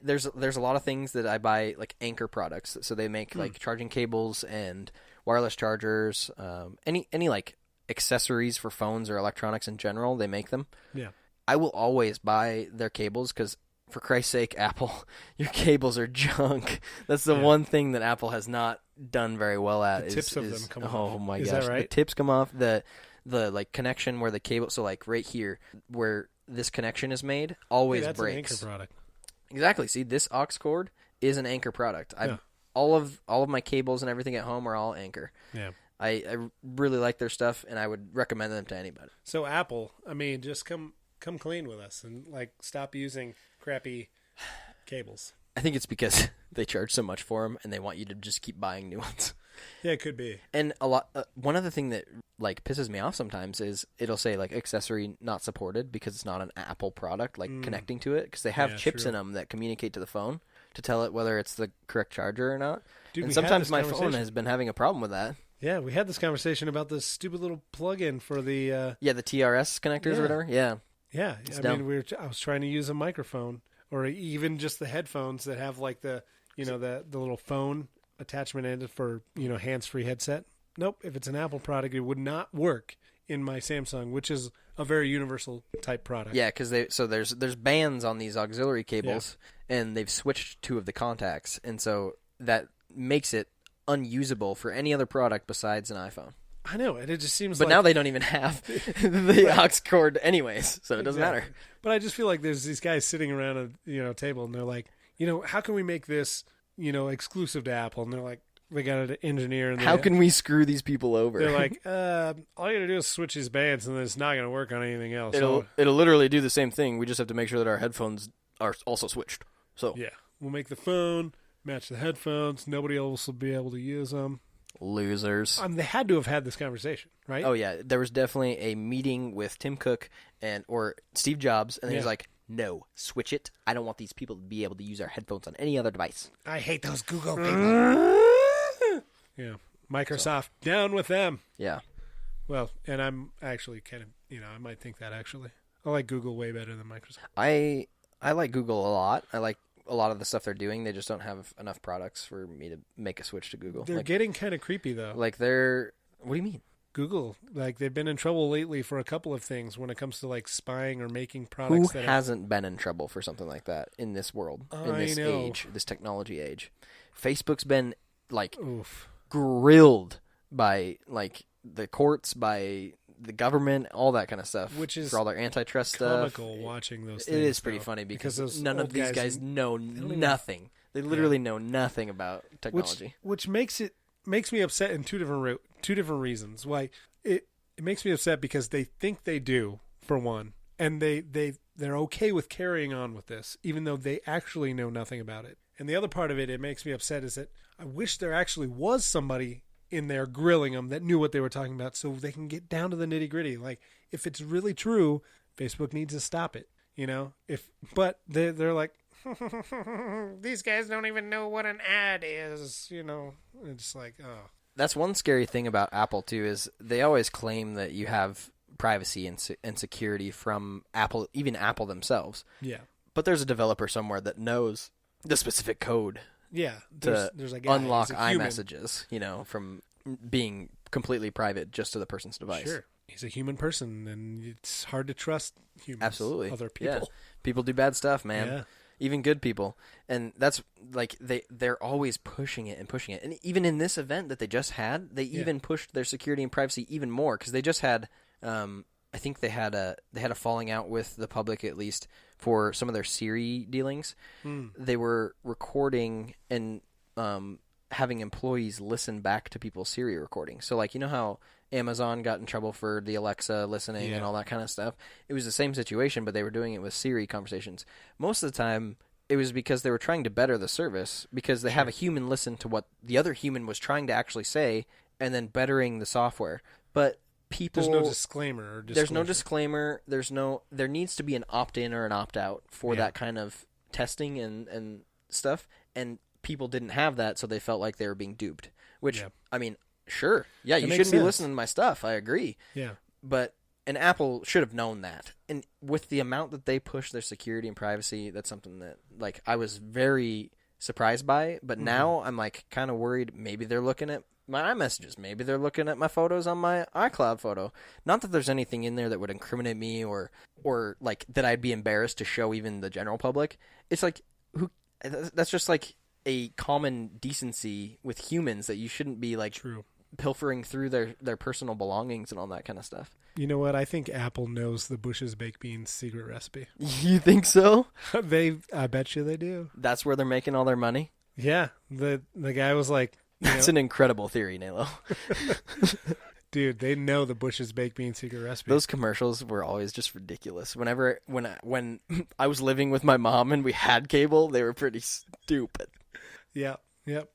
Speaker 2: there's a lot of things that I buy, Anchor products. So they make charging cables and wireless chargers, any accessories for phones or electronics in general. They make them.
Speaker 1: Yeah.
Speaker 2: I will always buy their cables because, for Christ's sake, Apple, your cables are junk. That's the one thing that Apple has not done very well at.
Speaker 1: The tips of them come off.
Speaker 2: Oh my gosh,
Speaker 1: that right?
Speaker 2: The tips come off. The connection where the cable, so right here where this connection is made, always
Speaker 1: that's
Speaker 2: breaks.
Speaker 1: An Anchor product.
Speaker 2: Exactly. See, this aux cord is an Anchor product. All of my cables and everything at home are all Anchor.
Speaker 1: Yeah.
Speaker 2: I really like their stuff, and I would recommend them to anybody.
Speaker 1: So Apple, I mean, just come clean with us and stop using crappy cables.
Speaker 2: I think it's because they charge so much for them, and they want you to just keep buying new ones.
Speaker 1: Yeah, it could be.
Speaker 2: And one other thing that pisses me off sometimes is it'll say accessory not supported because it's not an Apple product, connecting to it, because they have chips in them that communicate to the phone to tell it whether it's the correct charger or not.
Speaker 1: Dude,
Speaker 2: and sometimes my phone has been having a problem with that.
Speaker 1: Yeah, we had this conversation about this stupid little plug-in for the
Speaker 2: the TRS connectors or whatever. Yeah.
Speaker 1: Yeah, I mean, I was trying to use a microphone or even just the headphones that have the little phone attachment in it for hands-free headset. Nope, if it's an Apple product, it would not work in my Samsung, which is a very universal type product.
Speaker 2: Yeah, because there's bands on these auxiliary cables, and they've switched two of the contacts, and so that makes it unusable for any other product besides an iPhone.
Speaker 1: I know, and it just seems
Speaker 2: But now they don't even have the aux cord anyways, so it doesn't matter.
Speaker 1: But I just feel like there's these guys sitting around a table, and they're like, how can we make this exclusive to Apple? And they're like, They got an engineer. And
Speaker 2: How can we screw these people over?
Speaker 1: They're like, all you got to do is switch these bands, and then it's not going to work on anything else.
Speaker 2: It'll literally do the same thing. We just have to make sure that our headphones are also switched. So
Speaker 1: yeah, we'll make the phone match the headphones. Nobody else will be able to use them.
Speaker 2: Losers.
Speaker 1: They had to have had this conversation, right?
Speaker 2: Oh yeah, there was definitely a meeting with Tim Cook or Steve Jobs, and he was like, "No, switch it. I don't want these people to be able to use our headphones on any other device."
Speaker 1: I hate those Google people. Yeah, Microsoft, down with them.
Speaker 2: Yeah.
Speaker 1: Well, and I'm actually kind of, I might think that actually. I like Google way better than Microsoft.
Speaker 2: I like Google a lot. I like a lot of the stuff they're doing. They just don't have enough products for me to make a switch to Google.
Speaker 1: They're getting kind of creepy, though.
Speaker 2: Like what do you mean?
Speaker 1: Google, like they've been in trouble lately for a couple of things when it comes to like spying or making products.
Speaker 2: Who hasn't been in trouble for something like that in this world, in this age, this technology age? Facebook's been like grilled by like the courts, by the government, all that kind of stuff,
Speaker 1: which is
Speaker 2: for all their antitrust stuff.
Speaker 1: Comical watching those things.
Speaker 2: It is pretty funny because none of these guys know nothing. They literally know nothing about technology,
Speaker 1: which makes me upset in two different reasons. Why it makes me upset because they think they do, for one, and they're okay with carrying on with this even though they actually know nothing about it. And the other part of it makes me upset is that I wish there actually was somebody in there grilling them that knew what they were talking about so they can get down to the nitty gritty. Like, if it's really true, Facebook needs to stop it, but they're like, these guys don't even know what an ad is, It's like, oh.
Speaker 2: That's one scary thing about Apple too, is they always claim that you have privacy and security from Apple, even Apple themselves.
Speaker 1: Yeah.
Speaker 2: But there's a developer somewhere that knows the specific code.
Speaker 1: Yeah,
Speaker 2: there's a guy, unlock iMessages, from being completely private just to the person's device.
Speaker 1: Sure. He's a human person, and it's hard to trust humans.
Speaker 2: Absolutely.
Speaker 1: Other people.
Speaker 2: Yeah. People do bad stuff, man.
Speaker 1: Yeah.
Speaker 2: Even good people. And that's like they're always pushing it. And even in this event that they just had, they even pushed their security and privacy even more, because they just had I think they had a falling out with the public, at least for some of their Siri dealings. They were recording and having employees listen back to people's Siri recordings. So like, how Amazon got in trouble for the Alexa listening and all that kind of stuff? It was the same situation, but they were doing it with Siri conversations. Most of the time, it was because they were trying to better the service, because they have a human listen to what the other human was trying to actually say and then bettering the software. But there's
Speaker 1: no disclaimer.
Speaker 2: There's no disclaimer. There needs to be an opt-in or an opt-out for that kind of testing and stuff. And people didn't have that, so they felt like they were being duped. Which, I mean, sure. Yeah, you shouldn't be listening to my stuff. I agree.
Speaker 1: Yeah.
Speaker 2: And Apple should have known that. And with the amount that they push their security and privacy, that's something that, like, I was very surprised by. But now I'm, like, kind of worried maybe they're looking at my iMessages. Maybe they're looking at my photos on my iCloud photo. Not that there's anything in there that would incriminate me or like that I'd be embarrassed to show even the general public. It's like, that's just like a common decency with humans, that you shouldn't be like pilfering through their personal belongings and all that kind of stuff.
Speaker 1: You know what? I think Apple knows the Bush's baked beans secret recipe.
Speaker 2: You think so?
Speaker 1: I bet you they do.
Speaker 2: That's where they're making all their money?
Speaker 1: Yeah. The guy was like,
Speaker 2: that's an incredible theory, NALO.
Speaker 1: Dude, they know the Bush's baked bean secret recipe.
Speaker 2: Those commercials were always just ridiculous. When I was living with my mom and we had cable, they were pretty stupid.
Speaker 1: Yeah.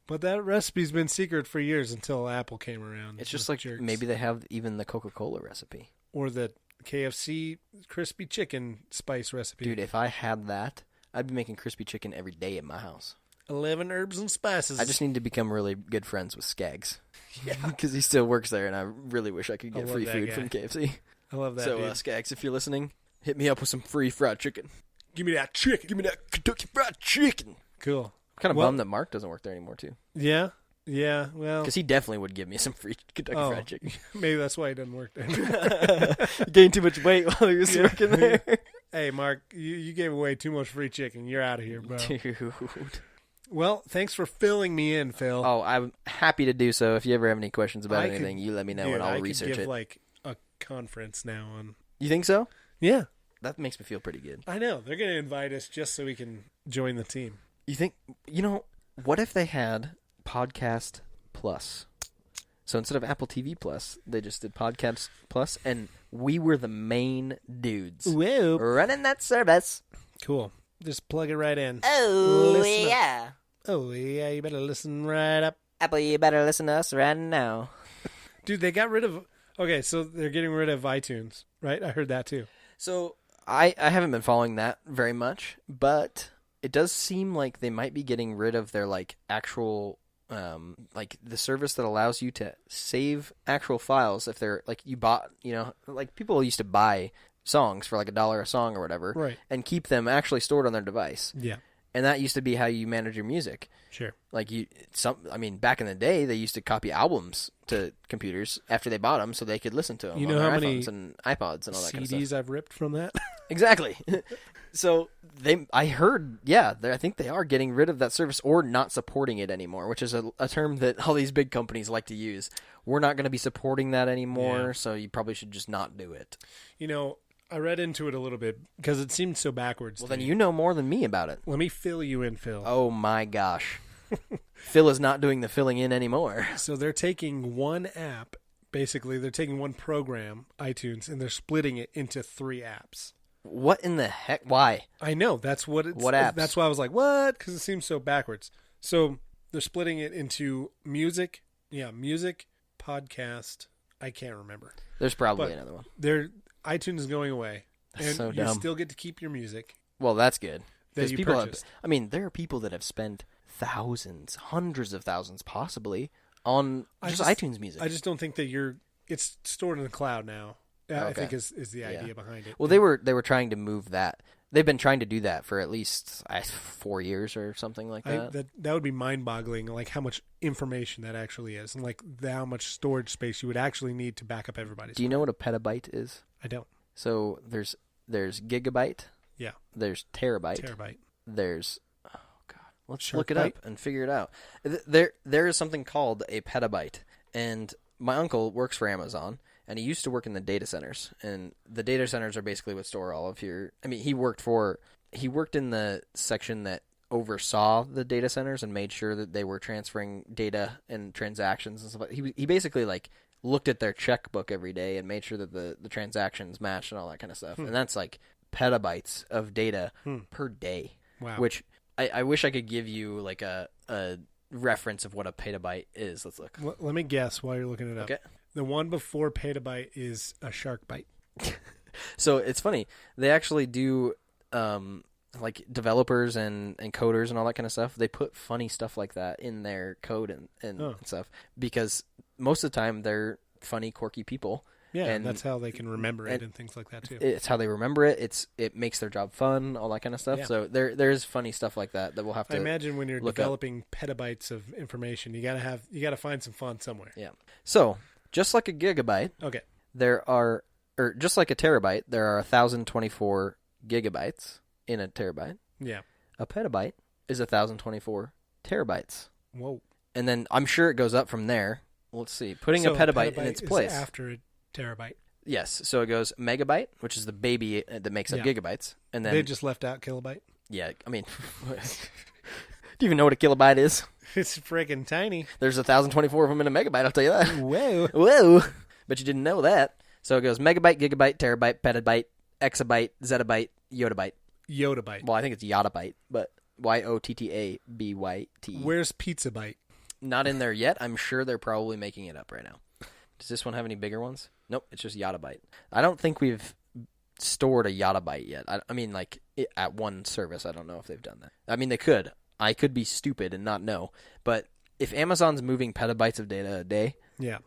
Speaker 1: But that recipe's been secret for years until Apple came around.
Speaker 2: It's just like jerks. Maybe they have even the Coca-Cola recipe.
Speaker 1: Or the KFC crispy chicken spice recipe.
Speaker 2: Dude, if I had that, I'd be making crispy chicken every day in my house.
Speaker 1: 11 herbs and spices.
Speaker 2: I just need to become really good friends with Skaggs. Yeah. Because he still works there, and I really wish I could get free food from KFC.
Speaker 1: I love that,
Speaker 2: So, Skaggs, if you're listening, hit me up with some free fried chicken.
Speaker 1: Give me that chicken.
Speaker 2: Give me that Kentucky Fried Chicken.
Speaker 1: Cool.
Speaker 2: I'm kind of bummed that Mark doesn't work there anymore, too.
Speaker 1: Yeah, well...
Speaker 2: Because he definitely would give me some free Kentucky Fried Chicken.
Speaker 1: Maybe that's why he doesn't work there.
Speaker 2: He gained too much weight while he was working there.
Speaker 1: Hey, Mark, you gave away too much free chicken. You're out of here, bro.
Speaker 2: Dude.
Speaker 1: Well, thanks for filling me in, Phil.
Speaker 2: Oh, I'm happy to do so. If you ever have any questions about anything, you let me know and I'll research it.
Speaker 1: I could give like a conference now on.
Speaker 2: You think so?
Speaker 1: Yeah.
Speaker 2: That makes me feel pretty good.
Speaker 1: I know. They're going to invite us just so we can join the team.
Speaker 2: You think, what if they had podcast Plus. So instead of Apple TV Plus, they just did Podcast Plus, and we were the main dudes
Speaker 1: Whoa.
Speaker 2: running that service.
Speaker 1: Cool. Just plug it right in.
Speaker 2: Oh,
Speaker 1: Listen
Speaker 2: yeah.
Speaker 1: Oh, yeah, you better listen right up.
Speaker 2: Apple, you better listen to us right now.
Speaker 1: Dude, they got rid of... Okay, so they're getting rid of iTunes, right? I heard that too.
Speaker 2: So I haven't been following that very much, but it does seem like they might be getting rid of their, like, actual... like the service that allows you to save actual files if they're like you bought, you know, like people used to buy songs for like $1 a song or whatever,
Speaker 1: right,
Speaker 2: and keep them actually stored on their device.
Speaker 1: Yeah,
Speaker 2: and that used to be how you manage your music.
Speaker 1: Sure.
Speaker 2: Like I mean, back in the day, they used to copy albums to computers after they bought them so they could listen to them.
Speaker 1: You know
Speaker 2: on their
Speaker 1: how many
Speaker 2: iPhones and iPods and all that kind of
Speaker 1: CDs
Speaker 2: stuff.
Speaker 1: I've ripped from that?
Speaker 2: Exactly. So I heard, yeah, I think they are getting rid of that service or not supporting it anymore, which is a term that all these big companies like to use. We're not going to be supporting that anymore, so you probably should just not do it.
Speaker 1: You know, I read into it a little bit because it seemed so backwards.
Speaker 2: Well, then you know more than me about it.
Speaker 1: Let me fill you in, Phil.
Speaker 2: Oh, my gosh. Phil is not doing the filling in anymore.
Speaker 1: So they're taking one app, basically, they're taking one program, iTunes, and they're splitting it into 3 apps.
Speaker 2: What in the heck? Why?
Speaker 1: I know. That's what it's...
Speaker 2: What apps?
Speaker 1: That's why I was like, what? Because it seems so backwards. So they're splitting it into music, podcast, I can't remember.
Speaker 2: There's probably another one.
Speaker 1: iTunes is going away.
Speaker 2: That's
Speaker 1: and
Speaker 2: so
Speaker 1: you
Speaker 2: dumb.
Speaker 1: still get to keep your music.
Speaker 2: Well, that's good.
Speaker 1: That you
Speaker 2: people
Speaker 1: purchased.
Speaker 2: there are people that have spent thousands, hundreds of thousands possibly, on just iTunes music.
Speaker 1: I just don't think that it's stored in the cloud now. I think is the idea behind it.
Speaker 2: Well, they were trying to move that. They've been trying to do that for at least 4 years or something like that.
Speaker 1: That would be mind-boggling, like how much information that actually is, and like how much storage space you would actually need to back up everybody's.
Speaker 2: Do you know what a petabyte is?
Speaker 1: I don't.
Speaker 2: So there's gigabyte.
Speaker 1: Yeah.
Speaker 2: There's terabyte. There's let's look it up and figure it out. There is something called a petabyte, and my uncle works for Amazon. And he used to work in the data centers, and the data centers are basically what store all of your. I mean, he worked in the section that oversaw the data centers and made sure that they were transferring data and transactions and stuff. He basically like looked at their checkbook every day and made sure that the transactions matched and all that kind of stuff. And that's like petabytes of data per day.
Speaker 1: Wow.
Speaker 2: Which I wish I could give you like a reference of what a petabyte is. Let's look.
Speaker 1: Let me guess while you're looking it up.
Speaker 2: Okay.
Speaker 1: The one before petabyte is a shark bite.
Speaker 2: So it's funny. They actually do, like developers and coders and all that kind of stuff. They put funny stuff like that in their code and stuff because most of the time they're funny, quirky people.
Speaker 1: Yeah, and that's how they can remember it and things like that too.
Speaker 2: It's how they remember it. It makes their job fun, all that kind of stuff. Yeah. So there's funny stuff like that we'll have to.
Speaker 1: I imagine when you're developing petabytes of information, you gotta find some fun somewhere.
Speaker 2: Yeah. So. Just like a gigabyte, just like a terabyte, there are 1,024 gigabytes in a terabyte.
Speaker 1: Yeah.
Speaker 2: A petabyte is 1,024 terabytes.
Speaker 1: Whoa.
Speaker 2: And then I'm sure it goes up from there. Let's see. Putting a petabyte in its place.
Speaker 1: After a terabyte.
Speaker 2: Yes. So it goes megabyte, which is the baby that makes up gigabytes. And then
Speaker 1: they just left out kilobyte.
Speaker 2: Yeah. I mean, do you even know what a kilobyte is?
Speaker 1: It's freaking tiny.
Speaker 2: There's 1,024 of them in a megabyte, I'll tell you that.
Speaker 1: Whoa.
Speaker 2: Whoa. But you didn't know that. So it goes megabyte, gigabyte, terabyte, petabyte, exabyte, zettabyte, yottabyte.
Speaker 1: Yottabyte.
Speaker 2: Well, I think it's yottabyte, but YOTTABYT.
Speaker 1: Where's pizzabyte?
Speaker 2: Not in there yet. I'm sure they're probably making it up right now. Does this one have any bigger ones? Nope, it's just yottabyte. I don't think we've stored a yottabyte yet. I mean, like, at one service, I don't know if they've done that. I mean, they could. I could be stupid and not know, but if Amazon's moving petabytes of data a day,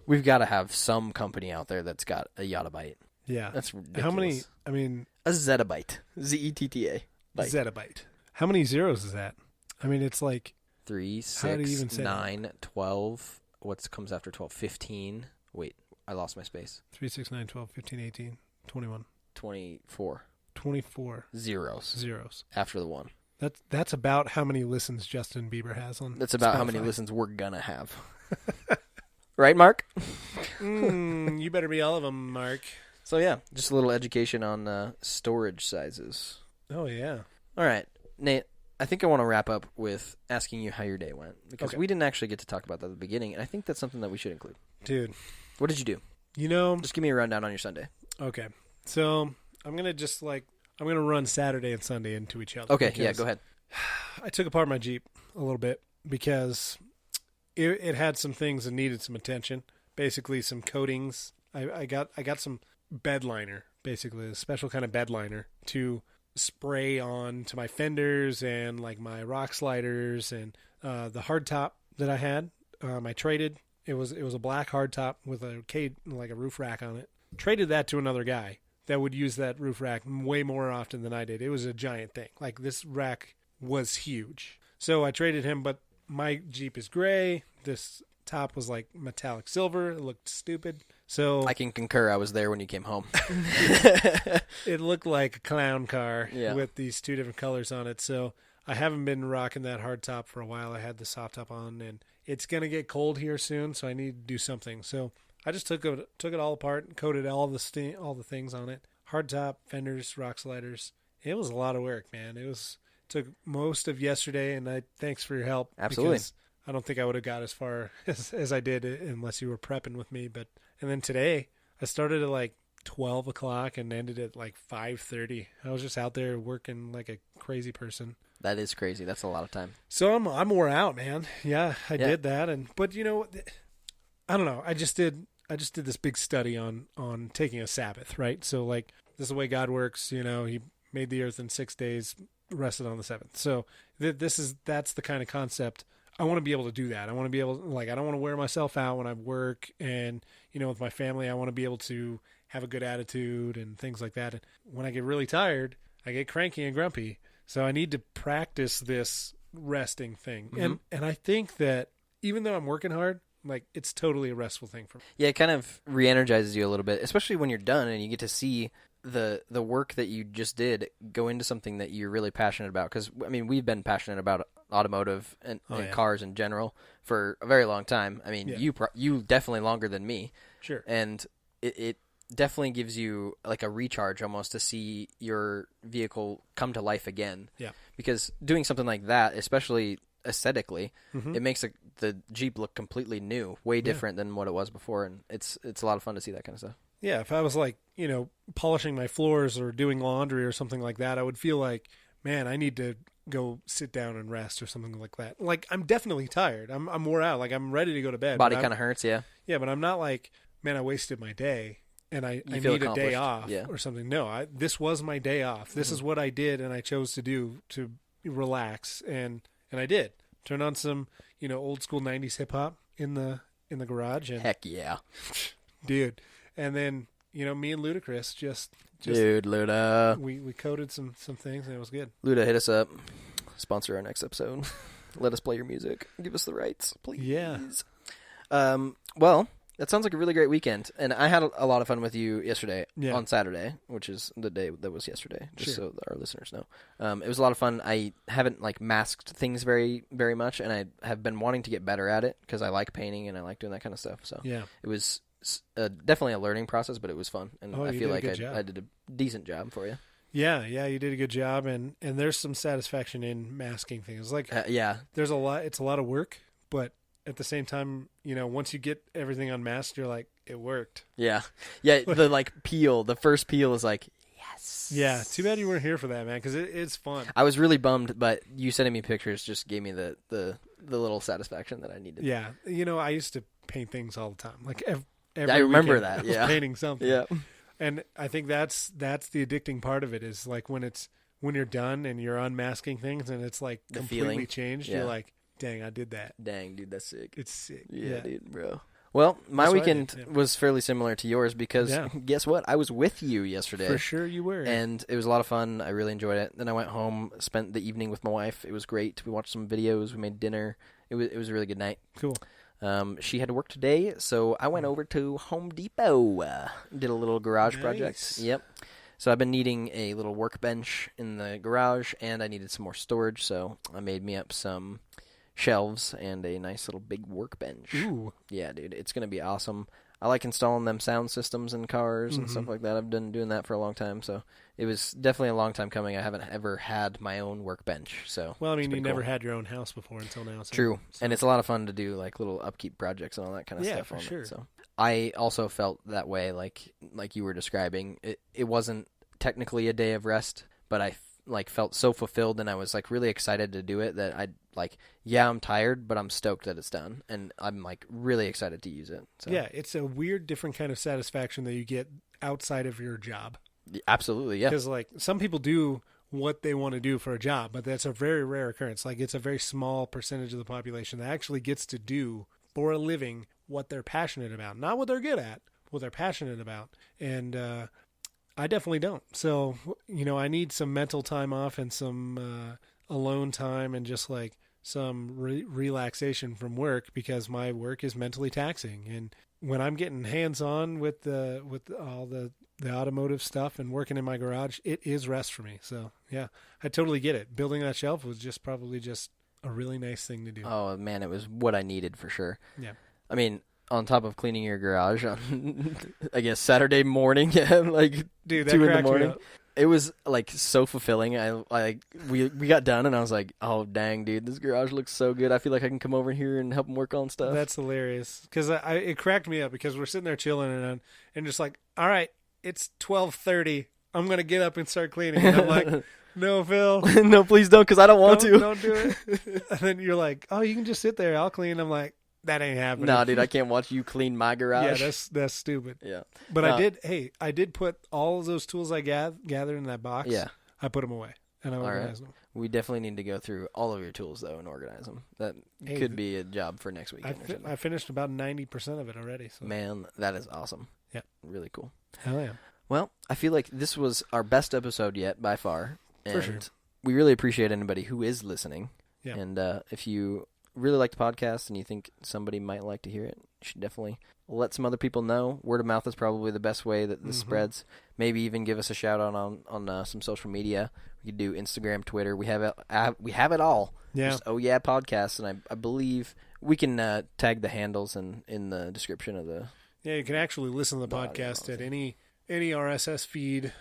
Speaker 2: we've got to have some company out there that's got a yottabyte.
Speaker 1: Yeah.
Speaker 2: That's ridiculous.
Speaker 1: How many, I mean...
Speaker 2: A zettabyte. ZETTA.
Speaker 1: Zettabyte. How many zeros is that? I mean, it's like...
Speaker 2: 3, 6, 9, 12. What comes after 12? 15. Wait, I lost my space.
Speaker 1: 3, 6, 9, 12, 15, 18, 21.
Speaker 2: 24.
Speaker 1: 24.
Speaker 2: Zeros. After the 1.
Speaker 1: That's about how many listens Justin Bieber has on
Speaker 2: That's about Spotify. How many listens we're gonna have. Right, Mark?
Speaker 1: You better be all of them, Mark.
Speaker 2: So yeah, just a little education on storage sizes.
Speaker 1: Oh yeah.
Speaker 2: All right, Nate, I think I want to wrap up with asking you how your day went, because
Speaker 1: Okay.
Speaker 2: we didn't actually get to talk about that at the beginning, and I think that's something that we should include.
Speaker 1: Dude,
Speaker 2: What did you do? Just give me a rundown on your Sunday.
Speaker 1: okay. So I'm going to run Saturday and Sunday into each other.
Speaker 2: Okay, yeah, go ahead.
Speaker 1: I took apart my Jeep a little bit because it had some things that needed some attention. Basically, some coatings. I got some bed liner, basically a special kind of bed liner to spray on to my fenders and like my rock sliders and the hardtop that I had. I traded. It was a black hardtop with like a roof rack on it. Traded that to another guy that would use that roof rack way more often than I did. It was a giant thing. Like, this rack was huge. So I traded him, but my Jeep is gray. This top was like metallic silver. It looked stupid. So
Speaker 2: I can concur. I was there when you came home.
Speaker 1: it looked like a clown car
Speaker 2: Yeah.
Speaker 1: with these two different colors on it. So I haven't been rocking that hard top for a while. I had the soft top on, and it's going to get cold here soon, so I need to do something. So I just took it all apart and coated all the things on it. Hard top, fenders, rock sliders. It was a lot of work, man. Took most of yesterday, and thanks for your help.
Speaker 2: Absolutely.
Speaker 1: Because I don't think I would have got as far as I did unless you were prepping with me. And then today, I started at like 12 o'clock and ended at like 5:30. I was just out there working like a crazy person.
Speaker 2: That is crazy. That's a lot of time.
Speaker 1: So I'm wore out, man. Yeah, I did that, but I don't know. I just did this big study on taking a Sabbath, right? So like, this is the way God works. He made the earth in 6 days, rested on the seventh. So that's the kind of concept. I want to be able to do that. I want to be able to, I don't want to wear myself out when I work, and with my family, I want to be able to have a good attitude and things like that. And when I get really tired, I get cranky and grumpy. So I need to practice this resting thing.
Speaker 2: Mm-hmm.
Speaker 1: And I think that even though I'm working hard, like, it's totally a restful thing for me.
Speaker 2: Yeah, it kind of re-energizes you a little bit, especially when you're done and you get to see the work that you just did go into something that you're really passionate about. Because, I mean, we've been passionate about automotive and cars in general for a very long time. I mean, you definitely longer than me.
Speaker 1: Sure.
Speaker 2: And it definitely gives you like a recharge almost to see your vehicle come to life again.
Speaker 1: Yeah.
Speaker 2: Because doing something like that, especially aesthetically,
Speaker 1: Mm-hmm.
Speaker 2: it makes the Jeep look completely new, way different than what it was before, and it's a lot of fun to see that kind of stuff.
Speaker 1: Yeah, if I was like, polishing my floors or doing laundry or something like that, I would feel like, man, I need to go sit down and rest or something like that. Like, I'm definitely tired. I'm wore out. Like, I'm ready to go to bed.
Speaker 2: Body kind of hurts, yeah.
Speaker 1: Yeah, but I'm not like, man, I wasted my day and I
Speaker 2: You feel
Speaker 1: need a day
Speaker 2: accomplished.
Speaker 1: off or something. No, this was my day off. This is what I did, and I chose to do to relax, and I did. Turn on some, old school 90s hip hop in the garage, and
Speaker 2: Heck yeah.
Speaker 1: dude. And then, me and Ludacris just
Speaker 2: Dude, Luda.
Speaker 1: we coded some things, and it was good.
Speaker 2: Luda, hit us up. Sponsor our next episode. Let us play your music. Give us the rights, please.
Speaker 1: Yeah.
Speaker 2: Well, that sounds like a really great weekend. And I had a lot of fun with you yesterday on Saturday, which is the day that was yesterday, just so our listeners know. It was a lot of fun. I haven't masked things very, very much, and I have been wanting to get better at it because I like painting and I like doing that kind of stuff. So it was definitely a learning process, but it was fun. And I feel like I did a decent job for you.
Speaker 1: Yeah, you did a good job, and there's some satisfaction in masking things. Like, there's a lot. It's a lot of work, but at the same time, once you get everything unmasked, you're like, it worked.
Speaker 2: Yeah. The peel, the first peel is like, yes.
Speaker 1: Yeah. Too bad you weren't here for that, man, because it's fun.
Speaker 2: I was really bummed, but you sending me pictures just gave me the little satisfaction that I needed.
Speaker 1: Yeah. I used to paint things all the time. Like every
Speaker 2: I remember
Speaker 1: weekend,
Speaker 2: that.
Speaker 1: I was painting something.
Speaker 2: Yeah.
Speaker 1: And I think that's the addicting part of it, is like when you're done and you're unmasking things and it's like
Speaker 2: the
Speaker 1: completely
Speaker 2: feeling.
Speaker 1: changed.
Speaker 2: Yeah.
Speaker 1: You're like, dang, I did that.
Speaker 2: Dang, dude, that's sick.
Speaker 1: It's sick.
Speaker 2: Yeah, dude, bro. Well, my
Speaker 1: That's what I
Speaker 2: weekend
Speaker 1: did,
Speaker 2: was fairly similar to yours because guess what? I was with you yesterday.
Speaker 1: For sure you were.
Speaker 2: And it was a lot of fun. I really enjoyed it. Then I went home, spent the evening with my wife. It was great. We watched some videos. We made dinner. It was a really good night.
Speaker 1: Cool.
Speaker 2: She had to work today, so I went over to Home Depot. Did a little garage project. Yep. So I've been needing a little workbench in the garage, and I needed some more storage, so I made me up some shelves and a nice little big workbench.
Speaker 1: Ooh.
Speaker 2: Yeah, dude, it's going to be awesome. I like installing them sound systems in cars and stuff like that. I've been doing that for a long time, so it was definitely a long time coming. I haven't ever had my own workbench, so
Speaker 1: well, I mean, you never had your own house before until now. So,
Speaker 2: true, and it's a lot of fun to do like little upkeep projects and all that kind of stuff.
Speaker 1: For
Speaker 2: on
Speaker 1: sure.
Speaker 2: It, so I also felt that way, like you were describing. It wasn't technically a day of rest, but I felt so fulfilled, and I was like really excited to do it that I'm tired, but I'm stoked that it's done, and I'm like really excited to use it. So.
Speaker 1: Yeah, it's a weird, different kind of satisfaction that you get outside of your job.
Speaker 2: Absolutely, yeah.
Speaker 1: Because like some people do what they want to do for a job, but that's a very rare occurrence. Like it's a very small percentage of the population that actually gets to do for a living what they're passionate about, not what they're good at, what they're passionate about, and I definitely don't. So, I need some mental time off and some alone time and just like some relaxation from work because my work is mentally taxing. And when I'm getting hands-on with all the automotive stuff and working in my garage, it is rest for me. So, yeah, I totally get it. Building that shelf was probably just a really nice thing to do.
Speaker 2: Oh, man, it was what I needed for sure.
Speaker 1: Yeah.
Speaker 2: I mean, on top of cleaning your garage on, I guess, Saturday morning, like
Speaker 1: dude,
Speaker 2: 2 in the morning. It was like so fulfilling. We got done and I was like, oh dang, dude, this garage looks so good. I feel like I can come over here and help him work on stuff.
Speaker 1: That's hilarious because it cracked me up because we're sitting there chilling and just like, all right, it's 12:30. I'm gonna get up and start cleaning. And I'm like, no, Phil,
Speaker 2: no, please don't, because I don't want to.
Speaker 1: Don't do it. And then you're like, oh, you can just sit there. I'll clean. I'm like, that ain't happening.
Speaker 2: Nah, dude, I can't watch you clean my garage.
Speaker 1: Yeah, that's stupid.
Speaker 2: Yeah.
Speaker 1: But I did put all of those tools I gathered in that box.
Speaker 2: Yeah.
Speaker 1: I put them away and I organized them.
Speaker 2: We definitely need to go through all of your tools, though, and organize them. That could be a job for next week.
Speaker 1: I finished about 90% of it already. So.
Speaker 2: Man, that is awesome.
Speaker 1: Yeah.
Speaker 2: Really cool.
Speaker 1: Hell yeah.
Speaker 2: Well, I feel like this was our best episode yet by far. And
Speaker 1: for sure.
Speaker 2: We really appreciate anybody who is listening.
Speaker 1: Yeah.
Speaker 2: And if you really like the podcast and you think somebody might like to hear it, you should definitely let some other people know. Word of mouth is probably the best way that this spreads. Maybe even give us a shout out on some social media. We could do Instagram, Twitter. We have it all.
Speaker 1: Yeah.
Speaker 2: Just, oh yeah, podcast, and I believe we can tag the handles in the description of the.
Speaker 1: Yeah, you can actually listen to the podcast at any RSS feed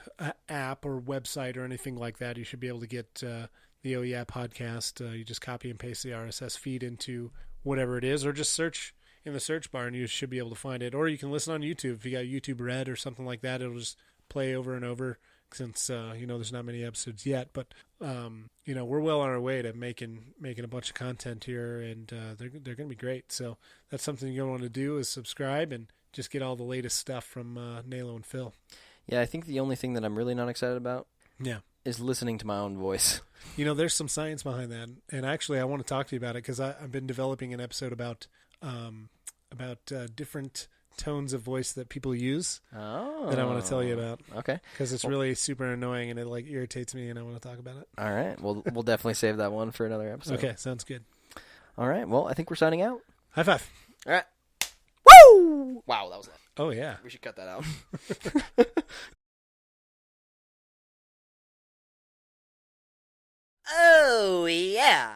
Speaker 1: app or website or anything like that. You should be able to get the Oh Yeah podcast. You just copy and paste the RSS feed into whatever it is, or just search in the search bar and you should be able to find it. Or you can listen on YouTube. If you got YouTube Red or something like that, it'll just play over and over since, there's not many episodes yet. But, we're well on our way to making a bunch of content here, and they're going to be great. So that's something you're going to want to do is subscribe and just get all the latest stuff from NALO and Phil.
Speaker 2: Yeah, I think the only thing that I'm really not excited about is listening to my own voice.
Speaker 1: There's some science behind that, and actually I want to talk to you about it because I've been developing an episode about different tones of voice that people use that I want to tell you about.
Speaker 2: Okay.
Speaker 1: Because it's really super annoying and it irritates me and I want to talk about it.
Speaker 2: All right. Well, we'll definitely save that one for another episode.
Speaker 1: Okay, sounds good.
Speaker 2: All right. Well, I think we're signing out.
Speaker 1: High five.
Speaker 2: All right. Woo! Wow, that was it.
Speaker 1: Oh, yeah.
Speaker 2: We should cut that out.
Speaker 3: Oh, yeah.